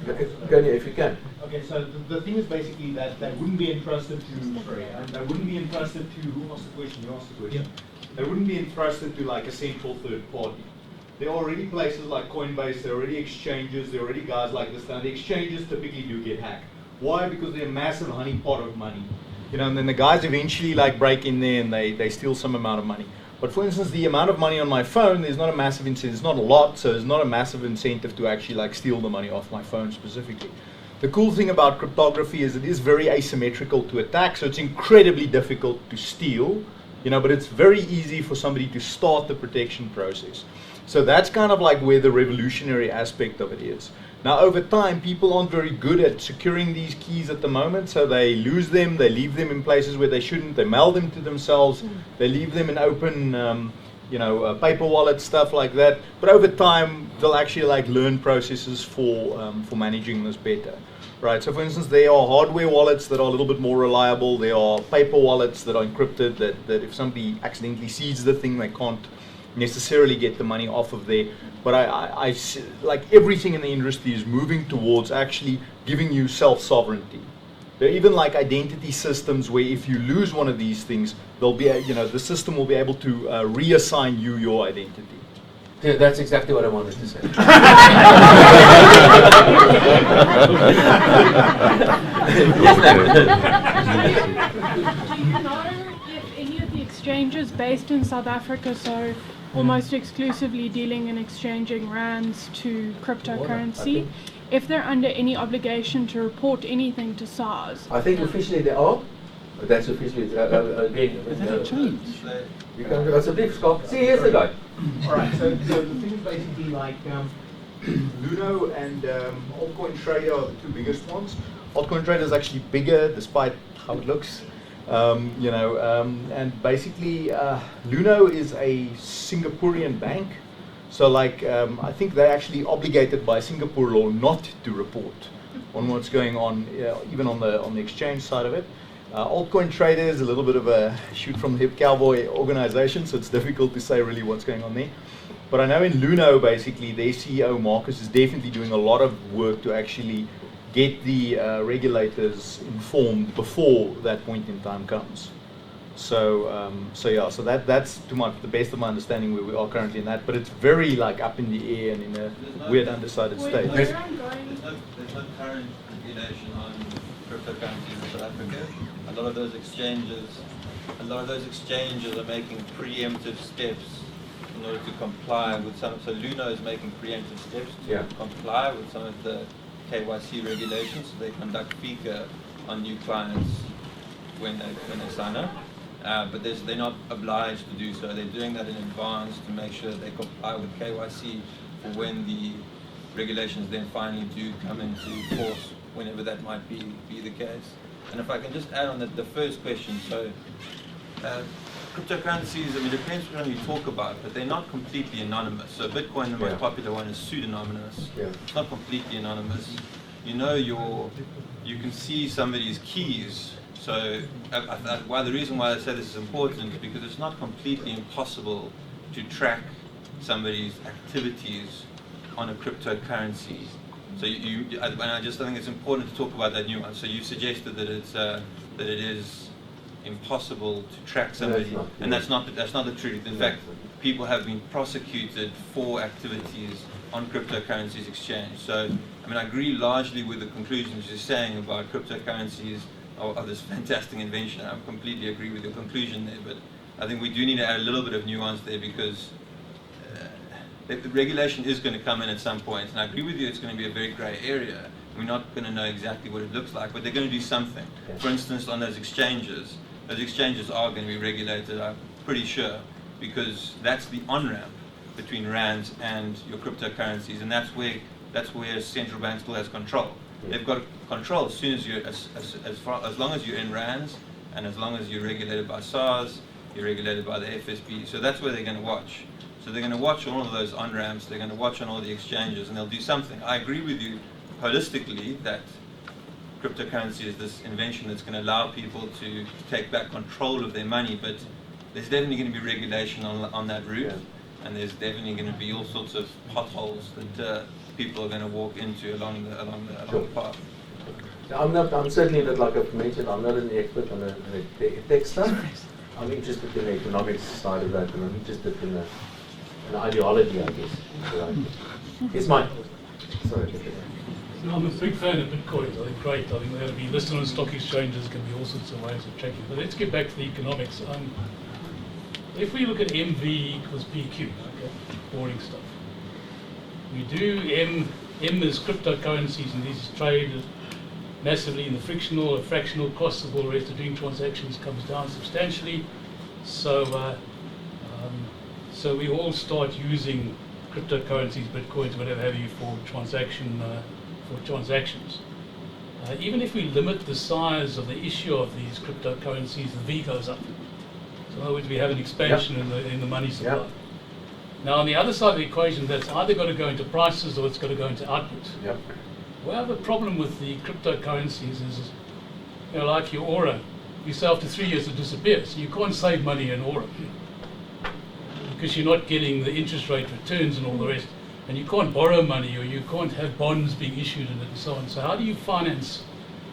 Go ahead, if you can. Okay, so the thing is basically that they wouldn't be entrusted to, they wouldn't be entrusted to, who asked the question? You asked the question. Yeah. They wouldn't be entrusted to like a central third party. There are already places like Coinbase, there are already exchanges, there are already guys like this. Now the exchanges typically do get hacked. Why? Because they're a massive honeypot of money. And then the guys eventually like break in there and they steal some amount of money. But for instance, the amount of money on my phone, there's not a massive incentive, it's not a lot, so there's not a massive incentive to actually like steal the money off my phone specifically. The cool thing about cryptography is it is very asymmetrical to attack, so it's incredibly difficult to steal, but it's very easy for somebody to start the protection process. So that's kind of like where the revolutionary aspect of it is. Now over time, people aren't very good at securing these keys at the moment, so they lose them, they leave them in places where they shouldn't, they mail them to themselves, they leave them in open paper wallets, stuff like that. But over time, they'll actually like learn processes for managing this better. Right, so for instance, there are hardware wallets that are a little bit more reliable. There are paper wallets that are encrypted that if somebody accidentally sees the thing, they can't necessarily get the money off of there. But I like everything in the industry is moving towards actually giving you self-sovereignty. There are even like identity systems where if you lose one of these things, they'll be, the system will be able to reassign you your identity. Yeah, that's exactly what I wanted to say. Do you know if any of the exchanges based in South Africa, so almost exclusively dealing and exchanging rands to cryptocurrency, if they're under any obligation to report anything to SARS? I think officially they are. But that's officially again. Has that changed? You can go to Scott. See, here's the guy. All right, so the thing is basically like Luno and Altcoin Trader are the two biggest ones. Altcoin Trader is actually bigger despite how it looks. And basically Luno is a Singaporean bank. So like I think they're actually obligated by Singapore law not to report on what's going on, even on the exchange side of it. Altcoin Trader is a little bit of a shoot from the hip cowboy organization, so it's difficult to say really what's going on there. But I know in Luno, basically, their CEO, Marcus, is definitely doing a lot of work to actually get the regulators informed before that point in time comes. So that's to the best of my understanding where we are currently in that, but it's very like up in the air and in a weird undecided state. There's no current regulation on cryptocurrencies in South Africa. A lot of those exchanges are making preemptive steps in order to comply with some. So Luno is making preemptive steps to comply with some of the KYC regulations. So they conduct FICA on new clients when they sign up. But they're not obliged to do so. They're doing that in advance to make sure they comply with KYC for when the regulations then finally do come into force, whenever that might be the case. And if I can just add on the first question, so cryptocurrencies, it depends what you talk about, but they're not completely anonymous. So Bitcoin, the most popular one, is pseudonymous. It's not completely anonymous. You can see somebody's keys. So the reason why I say this is important is because it's not completely impossible to track somebody's activities on a cryptocurrency. So I think it's important to talk about that nuance. So you suggested that it is impossible to track somebody, and that's not the truth. In fact, people have been prosecuted for activities on cryptocurrencies exchange. So I agree largely with the conclusions you're saying about cryptocurrencies of this fantastic invention. I completely agree with your conclusion there, but I think we do need to add a little bit of nuance there because the regulation is going to come in at some point, and I agree with you, it's going to be a very grey area. We're not going to know exactly what it looks like, but they're going to do something. For instance, on those exchanges are going to be regulated, I'm pretty sure, because that's the on-ramp between rands and your cryptocurrencies, and that's where central bank still has control. They've got control as soon as you're as long as you're in rands, and as long as you're regulated by SARS, you're regulated by the FSB. So that's where they're going to watch. So they're going to watch on all of those on-ramps, they're going to watch on all the exchanges, and they'll do something. I agree with you holistically that cryptocurrency is this invention that's going to allow people to take back control of their money, but there's definitely going to be regulation on that route, and there's definitely going to be all sorts of potholes that people are going to walk into along the path. I'm certainly not, like I've mentioned, I'm not an expert on the tech stuff. I'm interested in the economics side of that, and I'm interested in the ideology, I guess. It's mine. Sorry. No, I'm a big fan of Bitcoin. I think great. I think they're going to be listed on stock exchanges. Can be all sorts of ways of checking. But let's get back to the economics. If we look at MV equals PQ, okay, boring stuff. We do M is cryptocurrencies, and these is traded massively in the fractional costs of all the rest of doing transactions comes down substantially. So we all start using cryptocurrencies, bitcoins, whatever have you, for transactions. Even if we limit the size of the issue of these cryptocurrencies, the V goes up. So in other words, we have an expansion in the money supply. Now, on the other side of the equation, that's either got to go into prices or it's got to go into output. Yep. We have a problem with the cryptocurrencies is, you know, like your aura. You say after 3 years it disappears. You can't save money in aura because you're not getting the interest rate returns and all the rest. And you can't borrow money or you can't have bonds being issued in it and so on. So how do you finance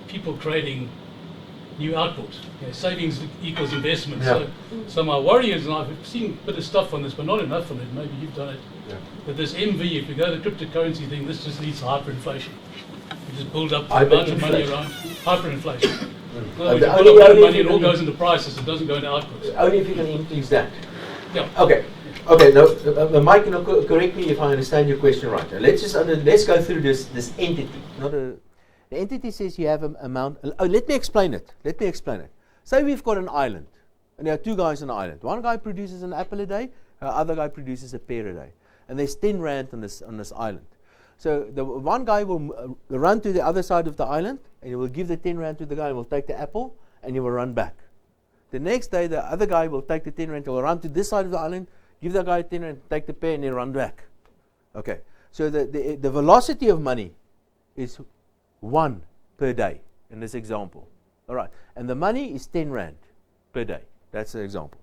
people creating new output? You know, savings equals investment. Yeah. So my worry is, and I've seen a bit of stuff on this, but not enough on it, maybe you've done it, Yeah. that this MV, if you go to the cryptocurrency thing, this just leads to hyperinflation. You just build up the amount of money Hyperinflation. around. Hyperinflation. The Well, you only- build up only money, if it you all can- goes into prices, it doesn't go into outputs. Only if you can increase that. Yeah. Okay. Okay. Now, Mike, correct me if I understand your question right. Now, let's go through this entity. The entity says you have an amount. Oh, let me explain it. Say we've got an island, and there are two guys on the island. One guy produces an apple a day, the other guy produces a pear a day, and there's 10 rand on this island. So the one guy will run to the other side of the island, and he will give the 10 rand to the guy, and will take the apple, and he will run back. The next day, the other guy will take the 10 rand, will run to this side of the island, give the guy 10 rand, take the pear, and he run back. Okay. So the velocity of money is 1 per day in this example. All right. And the money is 10 rand per day. That's the example.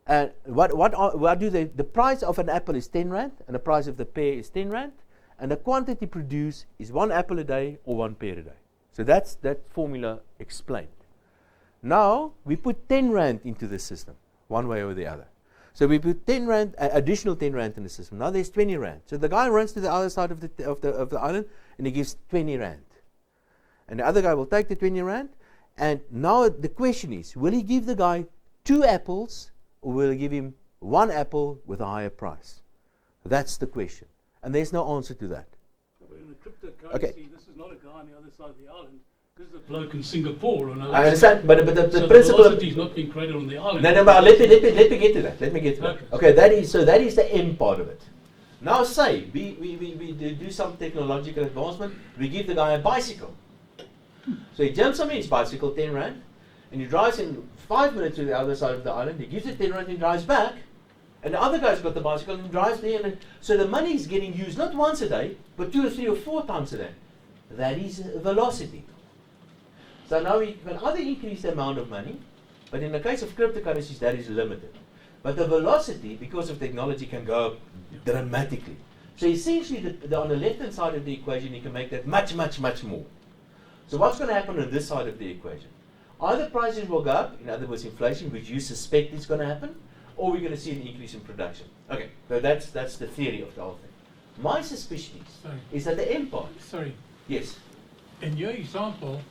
And what do they? The price of an apple is 10 rand, and the price of the pear is 10 rand, and the quantity produced is 1 apple a day or 1 pear a day. So that's that formula explained. Now we put 10 rand into the system, one way or the other. So we put 10 rand, additional 10 rand in the system. Now there's 20 rand. So the guy runs to the other side of the island, and he gives 20 rand. And the other guy will take the 20 rand. And now the question is, will he give the guy 2 apples, or will he give him 1 apple with a higher price? That's the question. And there's no answer to that. But in the cryptocurrency, Okay. This is not a guy on the other side of the island. This is a bloke in Singapore. I understand, but the so principle the of... velocity is not being created on the island. No, but let me get to that. Okay. Okay, that is the M part of it. Now say we do some technological advancement, we give the guy a bicycle. So he jumps on his bicycle, 10 rand, and he drives in 5 minutes to the other side of the island, he gives it 10 rand and drives back, and the other guy's got the bicycle and drives there, and so the money is getting used not once a day, but 2 or 3 or 4 times a day. That is velocity. So now we can either increase the amount of money, but in the case of cryptocurrencies, that is limited. But the velocity, because of technology, can go up dramatically. So essentially, on the left-hand side of the equation, you can make that much, much, much more. So what's going to happen on this side of the equation? Either prices will go up, in other words, inflation, which you suspect is going to happen, or we're going to see an increase in production. Okay, so that's the theory of the whole thing. My suspicion is that the end part. Sorry. Yes. In your example,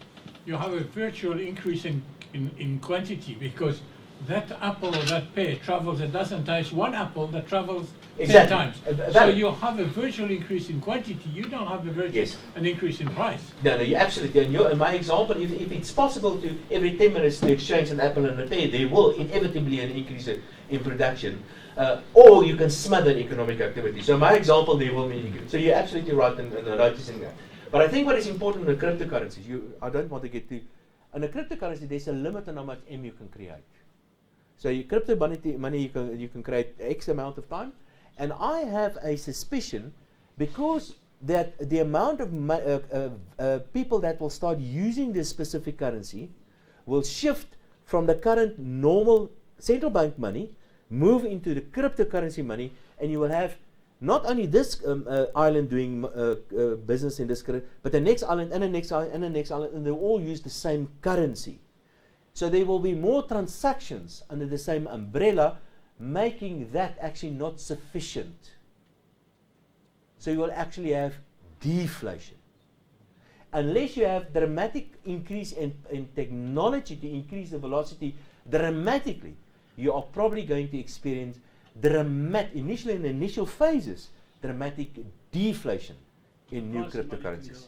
you have a virtual increase in quantity because that apple or that pear travels a dozen times. One apple that travels Exactly. 10 times. So Valid. you have a virtual increase in quantity. You don't have a virtual Yes. an increase in price. No, you absolutely. In my example, if it's possible to every 10 minutes to exchange an apple and a pear, there will inevitably an increase in production. Or you can smother economic activity. So in my example, there will be an increase. So you're absolutely right in noticing that. But I think what is important in the cryptocurrencies, I don't want to get to, in a cryptocurrency, there's a limit on how much M you can create. So your crypto money you can create X amount of time. And I have a suspicion, because that the amount of people that will start using this specific currency will shift from the current normal central bank money, move into the cryptocurrency money, and you will have not only this island doing business in this currency, but the next island and the next island and the next island, and they all use the same currency. So there will be more transactions under the same umbrella, making that actually not sufficient. So you will actually have deflation. Unless you have dramatic increase in technology to increase the velocity dramatically, you are probably going to experience initially in the initial phases, dramatic deflation in new Price of money cryptocurrencies.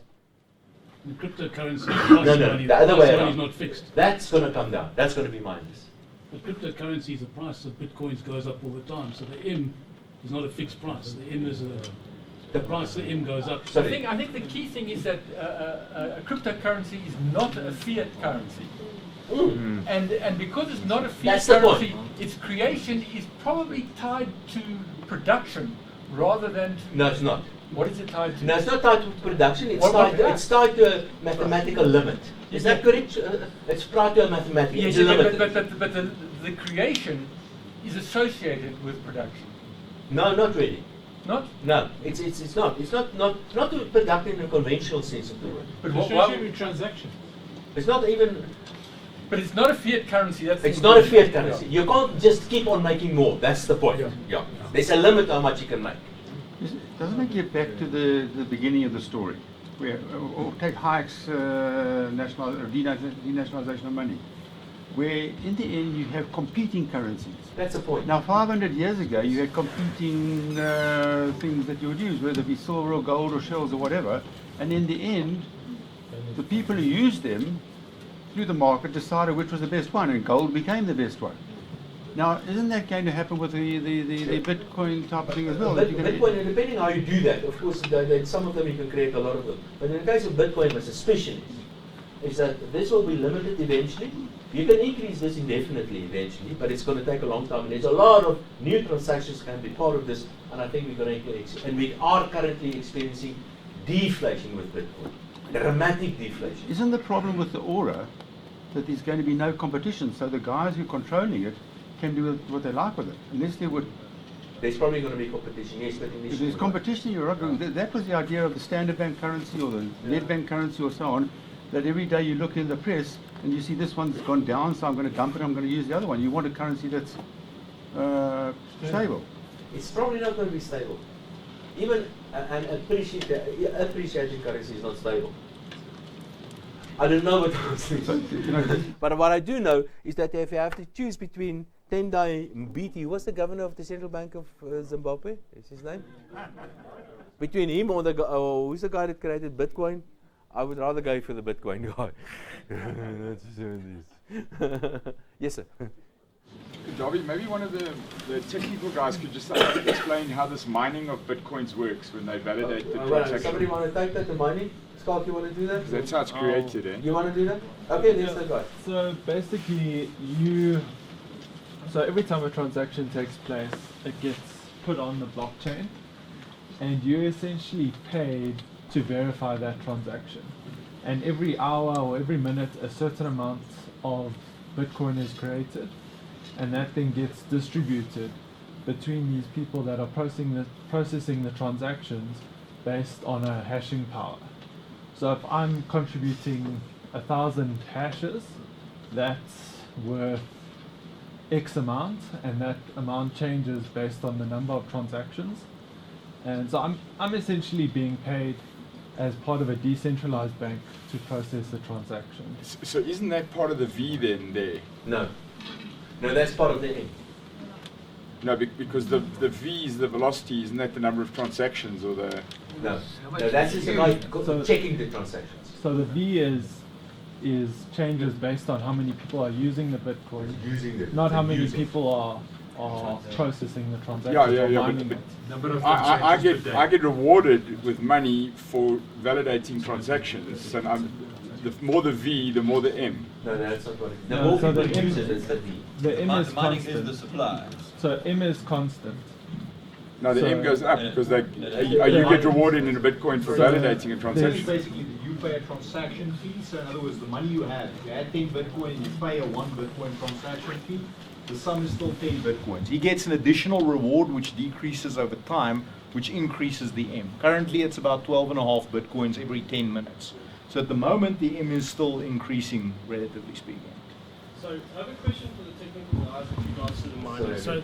The cryptocurrency, The other way money around. is not fixed. That's going to come down. That's going to be minus. But cryptocurrency, the price of bitcoins goes up all the time. So the M is not a fixed price. The M is the price of M goes up. Sorry. I think the key thing is that a cryptocurrency is not a fiat currency. And because it's not a fiat That's the currency, point. its creation is probably tied to production rather than to... No, it's not. What is it tied to? No, it's not tied to production. It's What- it's tied to a mathematical limit. Is that correct? It's tied to a mathematical. Yes, It's but limited. the creation is associated with production. No, not really. Not? No, it's not. It's not to production in a conventional sense of the word. But It's a transaction. It's not even. But it's not a fiat currency. That's the It's not a important. fiat currency. You can't just keep on making more. That's the point. Yeah. There's a limit how much you can make. Doesn't it get back to the beginning of the story? Where, or take Hayek's denationalization of money, where in the end you have competing currencies. That's the point. Now 500 years ago you had competing things that you would use, whether it be silver or gold or shells or whatever, and in the end the people who used them through the market decided which was the best one, and gold became the best one. Now, isn't that going to happen with the Bitcoin type of thing as well? Bitcoin, and depending how you do that, of course, some of them you can create a lot of them. But in the case of Bitcoin, my suspicion is that this will be limited eventually. You can increase this indefinitely eventually, but it's going to take a long time. And there's a lot of new transactions can be part of this, and I think we're going to, and we are currently experiencing deflation with Bitcoin, dramatic deflation. Isn't the problem with the aura that there's going to be no competition, so the guys who are controlling it can do what they like with it, unless they would. There's probably going to be competition, yes, but If there's competition, you're right. That was the idea of the standard bank currency or the net bank currency or so on, that every day you look in the press and you see this one's gone down, so I'm going to dump it, I'm going to use the other one. You want a currency that's stable. It's probably not going to be stable. Even an appreciating currency is not stable. I don't know what those things. But what I do know is that if you have to choose between Tendai Mbiti, who was the governor of the Central Bank of Zimbabwe? Is his name? Between him or who's the guy that created Bitcoin? I would rather go for the Bitcoin guy. That's just yes, sir. Dawie, maybe one of the technical guys could just explain how this mining of Bitcoins works when they validate the transaction. Somebody want to take that, the mining? Scark, you want to do that? Because that's how it's created, eh? You want to do that? Okay, there's the guy. So basically, so every time a transaction takes place, it gets put on the blockchain, and you're essentially paid to verify that transaction. And every hour or every minute, a certain amount of Bitcoin is created, and that then gets distributed between these people that are processing the transactions based on a hashing power. So if I'm contributing 1,000 hashes, that's worth X amount, and that amount changes based on the number of transactions. And so I'm essentially being paid as part of a decentralized bank to process the transaction. So isn't that part of the V then there? No. No, that's part of the M. No, because the V is the velocity, isn't that the number of transactions or the... No, that's just the guy checking the transactions. So the V is changes based on how many people are using the Bitcoin, not how many people are processing the transactions. But I get rewarded with money for validating transactions. So the more the V, the more the M. No, that's not what it is. The more people use it, it's the V. The M is mining constant. is the supply. So M is constant. No, the M goes up because you get rewarded in a Bitcoin for validating a transaction. Basically, you pay a transaction fee. So in other words, the money you have, if you add 10 Bitcoin and you pay a 1 Bitcoin transaction fee, the sum is still 10 Bitcoins. He gets an additional reward which decreases over time, which increases the M. Currently, it's about 12.5 Bitcoins every 10 minutes. So at the moment, the M is still increasing, relatively speaking. So I have a question for the technical guys with regards to the mining. So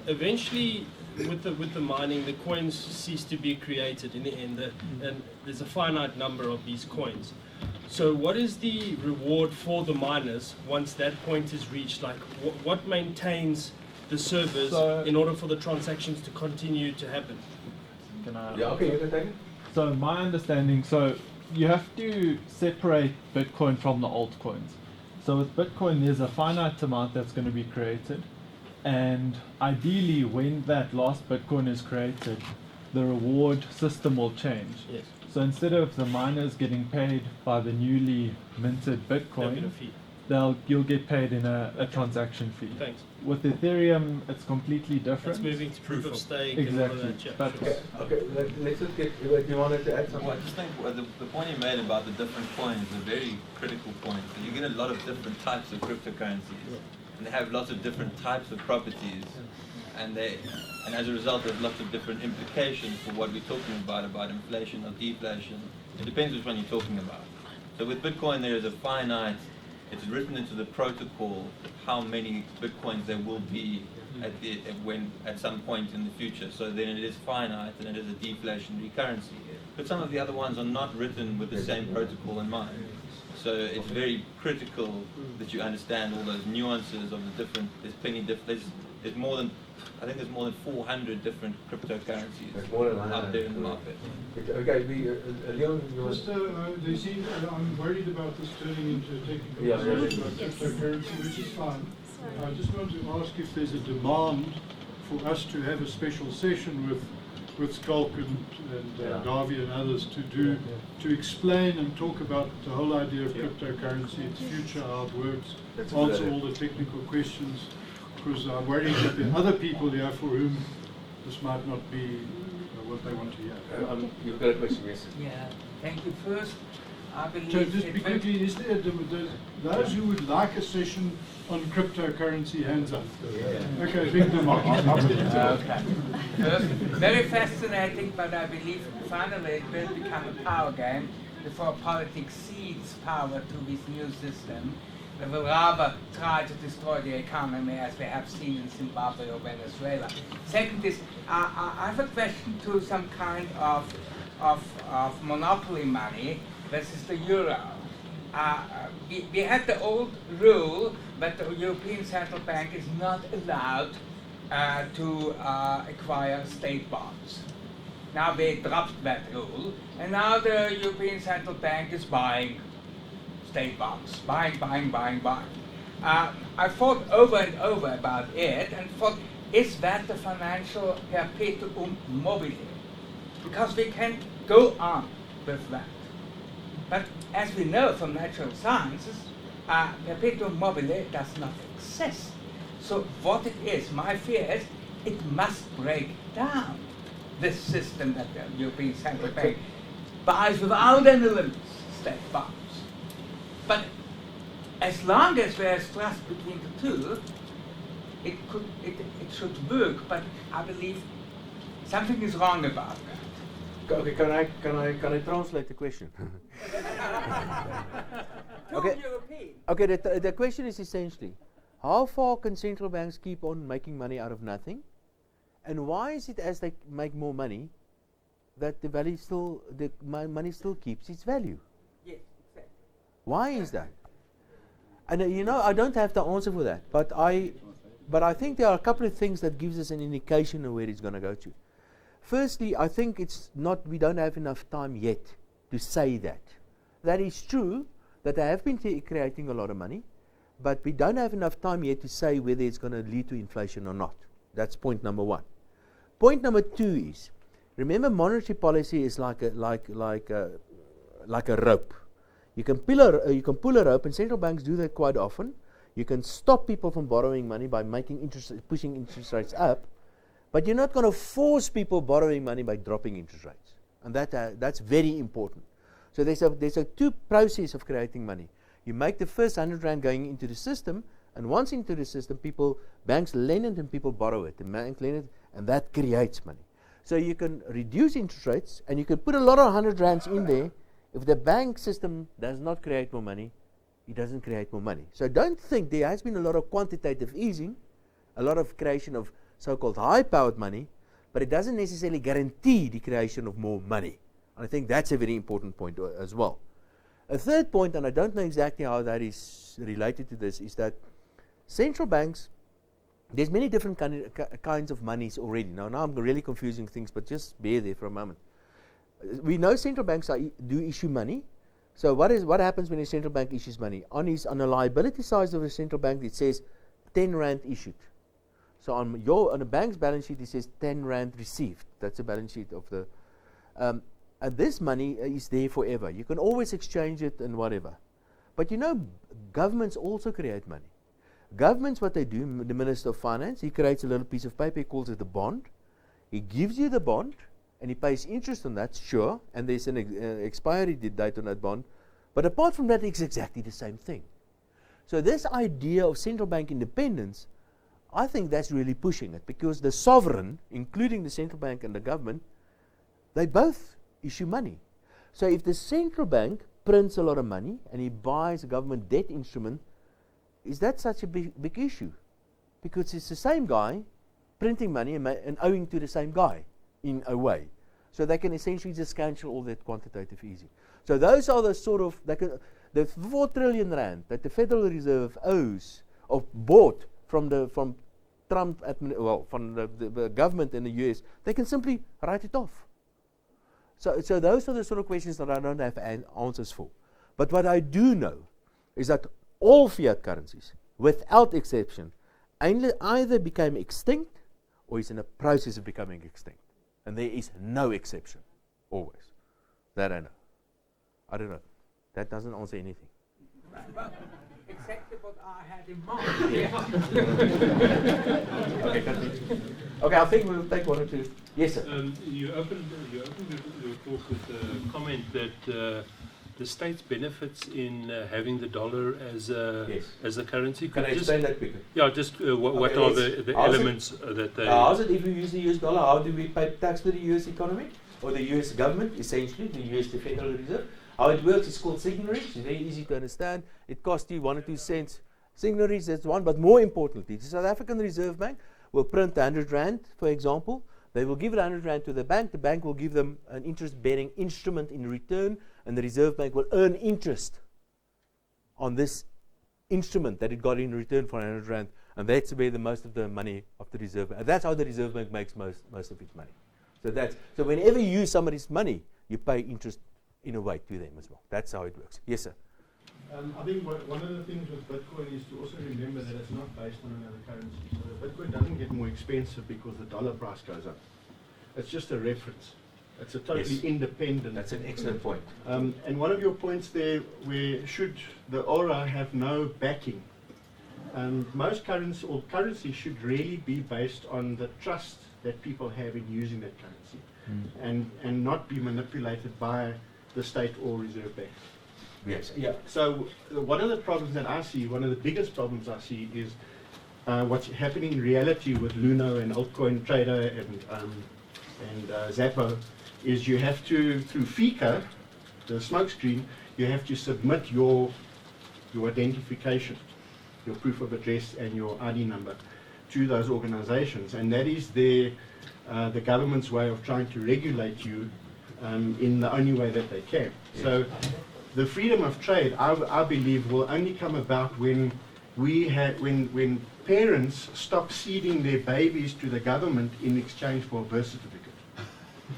eventually, with the mining, the coins cease to be created in the end, and there's a finite number of these coins. So what is the reward for the miners once that point is reached? Like, what maintains the servers in order for the transactions to continue to happen? Yeah, okay, you can take it. So my understanding, you have to separate Bitcoin from the altcoins. So with Bitcoin, there's a finite amount that's going to be created, and ideally, when that last Bitcoin is created, the reward system will change. Yes. So instead of the miners getting paid by the newly minted Bitcoin, you'll get paid in a transaction fee. Thanks. With Ethereum, it's completely different. That's moving to proof of stake Exactly. and all of that. Yeah, But sure. Okay, let's look at. Do you wanted to add something? Well, I just think the point you made about the different coins is a very critical point. So you get a lot of different types of cryptocurrencies, and they have lots of different types of properties, and as a result, there's lots of different implications for what we're talking about inflation or deflation. It depends which one you're talking about. So with Bitcoin, there is a finite. It's written into the protocol how many Bitcoins there will be at some point in the future. So then it is finite and it is a deflationary currency. But some of the other ones are not written with the same protocol in mind. So it's very critical that you understand all those nuances of the different. There's plenty there's more than. I think there's more than 400 different cryptocurrencies out there in the market. Okay, Leon, I'm worried about this turning into a technical Yeah, discussion about cryptocurrency, which is fine. I just want to ask if there's a demand for us to have a special session with Skulk and Dawie and others to explain and talk about the whole idea of cryptocurrency, its future, how it works, answer all the technical questions. Because I'm worried that there are other people here for whom this might not be what they want to hear. You've got a question, yes? Yeah, thank you. First, I believe... So just be quickly, is there those who would like a session on cryptocurrency, hands up? Yeah. Okay, big demand. Okay. First, very fascinating, but I believe finally it will become a power game before politics cedes power to this new system. They will rather try to destroy the economy as we have seen in Zimbabwe or Venezuela. Second is, I have a question to some kind of monopoly money. This is the euro. We had the old rule that the European Central Bank is not allowed to acquire state bonds. Now they dropped that rule, and now the European Central Bank is buying state bonds, buying. I thought over and over about it and thought, is that the financial perpetuum mobile? Because we can go on with that. But as we know from natural sciences, perpetuum mobile does not exist. So what it is, my fear is, it must break down this system that the European Central Bank buys without any limits state bonds. But as long as there is trust between the two, it should work. But I believe something is wrong about that. Okay, can I translate the question? Okay, the question is essentially, how far can central banks keep on making money out of nothing? And why is it as they make more money that the money still keeps its value? Yes, exactly. Why is that? And I don't have the answer for that, but I think there are a couple of things that gives us an indication of where it's going to go to. Firstly, I think we don't have enough time yet to say that. That is true, that they have been creating a lot of money, but we don't have enough time yet to say whether it's going to lead to inflation or not. That's point number one. Point number two is, remember, monetary policy is like a rope. You can pull a rope, and central banks do that quite often. You can stop people from borrowing money by pushing interest rates up, but you're not going to force people borrowing money by dropping interest rates, and that's very important. So there's a two process of creating money. You make the first 100 rand going into the system, and once into the system, banks lend it and people borrow it. The bank lend it, and that creates money. So you can reduce interest rates, and you can put a lot of 100 rands in there. If the bank system does not create more money, it doesn't create more money. So don't think there has been a lot of quantitative easing, a lot of creation of so-called high-powered money, but it doesn't necessarily guarantee the creation of more money. And I think that's a very important point as well. A third point, and I don't know exactly how that is related to this, is that central banks, there's many different kinds of monies already. Now I'm really confusing things, but just bear there for a moment. We know central banks do issue money. So what happens when a central bank issues money? On the liability side of a central bank, it says 10 rand issued. So on a bank's balance sheet, it says 10 rand received. That's the balance sheet of the. And this money is there forever. You can always exchange it and whatever. But governments also create money. Governments, what they do, the Minister of Finance, he creates a little piece of paper, he calls it a bond. He gives you the bond, and he pays interest on that, sure, and there's an expiry date on that bond. But apart from that, it's exactly the same thing. So this idea of central bank independence, I think that's really pushing it, because the sovereign, including the central bank and the government, they both issue money. So if the central bank prints a lot of money and he buys a government debt instrument, is that such a big issue? Because it's the same guy printing money and owing to the same guy in a way. So they can essentially just cancel all that quantitative easing. So those are the sort of, the 4 trillion rand that the Federal Reserve owes or bought from Trump, from the government in the US, they can simply write it off. So those are the sort of questions that I don't have answers for. But what I do know is that all fiat currencies, without exception, either became extinct or is in a process of becoming extinct. And there is no exception, always. That I know. I don't know. That doesn't answer anything. Exactly what I had in mind. Okay, continue. Okay, I think we'll take one or two. Yes, sir. You opened your talk with a comment that the state benefits in having the dollar as a currency. Can I explain that quickly? Yeah, just what okay, are the elements that they... How's it if we use the US dollar? How do we pay tax to the US economy? Or the US government, essentially, the US the Federal Reserve? How it works is called signaries. It's very easy to understand. It costs you 1 or 2 cents. Signaries, that's one. But more importantly, the South African Reserve Bank will print 100 rand, for example. They will give it 100 rand to the bank. The bank will give them an interest-bearing instrument in return, and the Reserve Bank will earn interest on this instrument that it got in return for 100 rand, and that's where the most of the money of the Reserve Bank. That's how the Reserve Bank makes most of its money. So whenever you use somebody's money, you pay interest in a way to them as well. That's how it works. Yes, sir. I think one of the things with Bitcoin is to also remember that it's not based on another currency. So Bitcoin doesn't get more expensive because the dollar price goes up. It's just a reference. It's a totally independent. That's an excellent point. And one of your points there, where should the aura have no backing? Most currency should really be based on the trust that people have in using that currency, and not be manipulated by the state or Reserve Bank. Yes. Yeah. So one of the problems that I see, one of the biggest problems I see, is what's happening in reality with Luno and Altcoin Trader and Zappo, is you have to, through FICA, the smokescreen, you have to submit your identification, your proof of address and your ID number to those organizations, and that is the government's way of trying to regulate you in the only way that they can. Yes. So the freedom of trade, I believe, will only come about when when parents stop ceding their babies to the government in exchange for a birth certificate.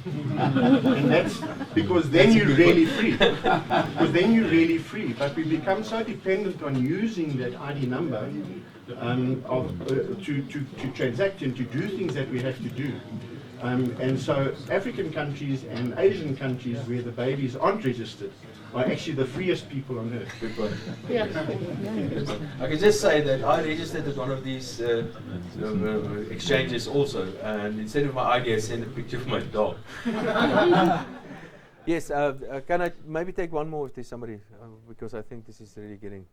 And that's because then you're really free. Because then you're really free. But we become so dependent on using that ID number to transact and to do things that we have to do. And so African countries and Asian countries where the babies aren't registered are actually the freest people on earth. I can just say that I registered at one of these exchanges also, and instead of my ID, I sent a picture of my dog. Yes, can I maybe take one more if there's somebody, because I think this is really getting...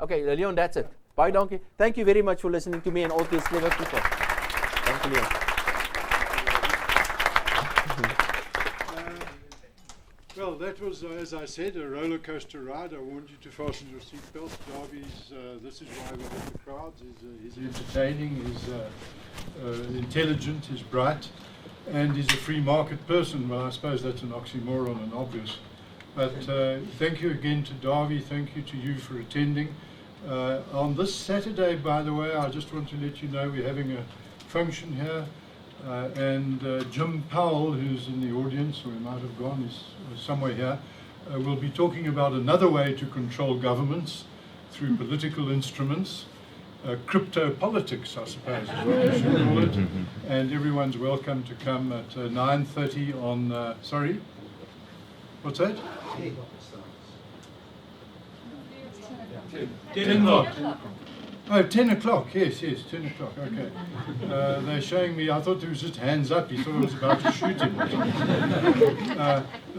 Okay, Leon, that's it. Bye, donkey. Thank you very much for listening to me and all these clever people. Thank you, Leon. Well, that was, as I said, a roller coaster ride. I want you to fasten your seatbelts. Darwie's, this is why we have the crowds. He's entertaining, he's intelligent, he's bright, and he's a free market person. Well, I suppose that's an oxymoron and obvious. But thank you again to Dawie. Thank you to you for attending. On this Saturday, by the way, I just want to let you know we're having a function here. And Jim Powell, who's in the audience, or he might have gone, is somewhere here, will be talking about another way to control governments through political instruments, crypto politics, I suppose, is what we should call it. And everyone's welcome to come at 9:30 on, sorry? What's that? 10 o'clock. Oh, 10 o'clock, yes, 10 o'clock, okay. They're showing me, I thought it was just hands up, he thought I was about to shoot him.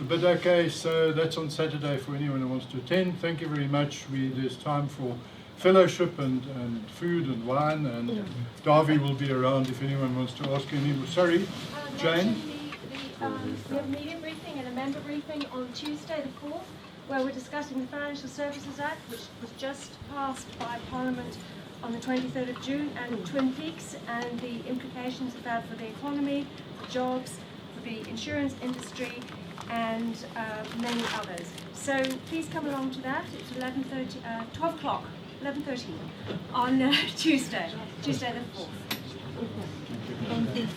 But okay, so that's on Saturday for anyone who wants to attend. Thank you very much. There's time for fellowship and food and wine, and Dawie will be around if anyone wants to ask any more. Sorry, Jane? We have a media briefing and a member briefing on Tuesday the 4th, where we're discussing the Financial Services Act, which was just passed by Parliament on the 23rd of June, and Twin Peaks, and the implications of that for the economy, for jobs, for the insurance industry, and many others. So please come along to that. It's 12 o'clock, 11:30 on Tuesday the 4th. Thank you.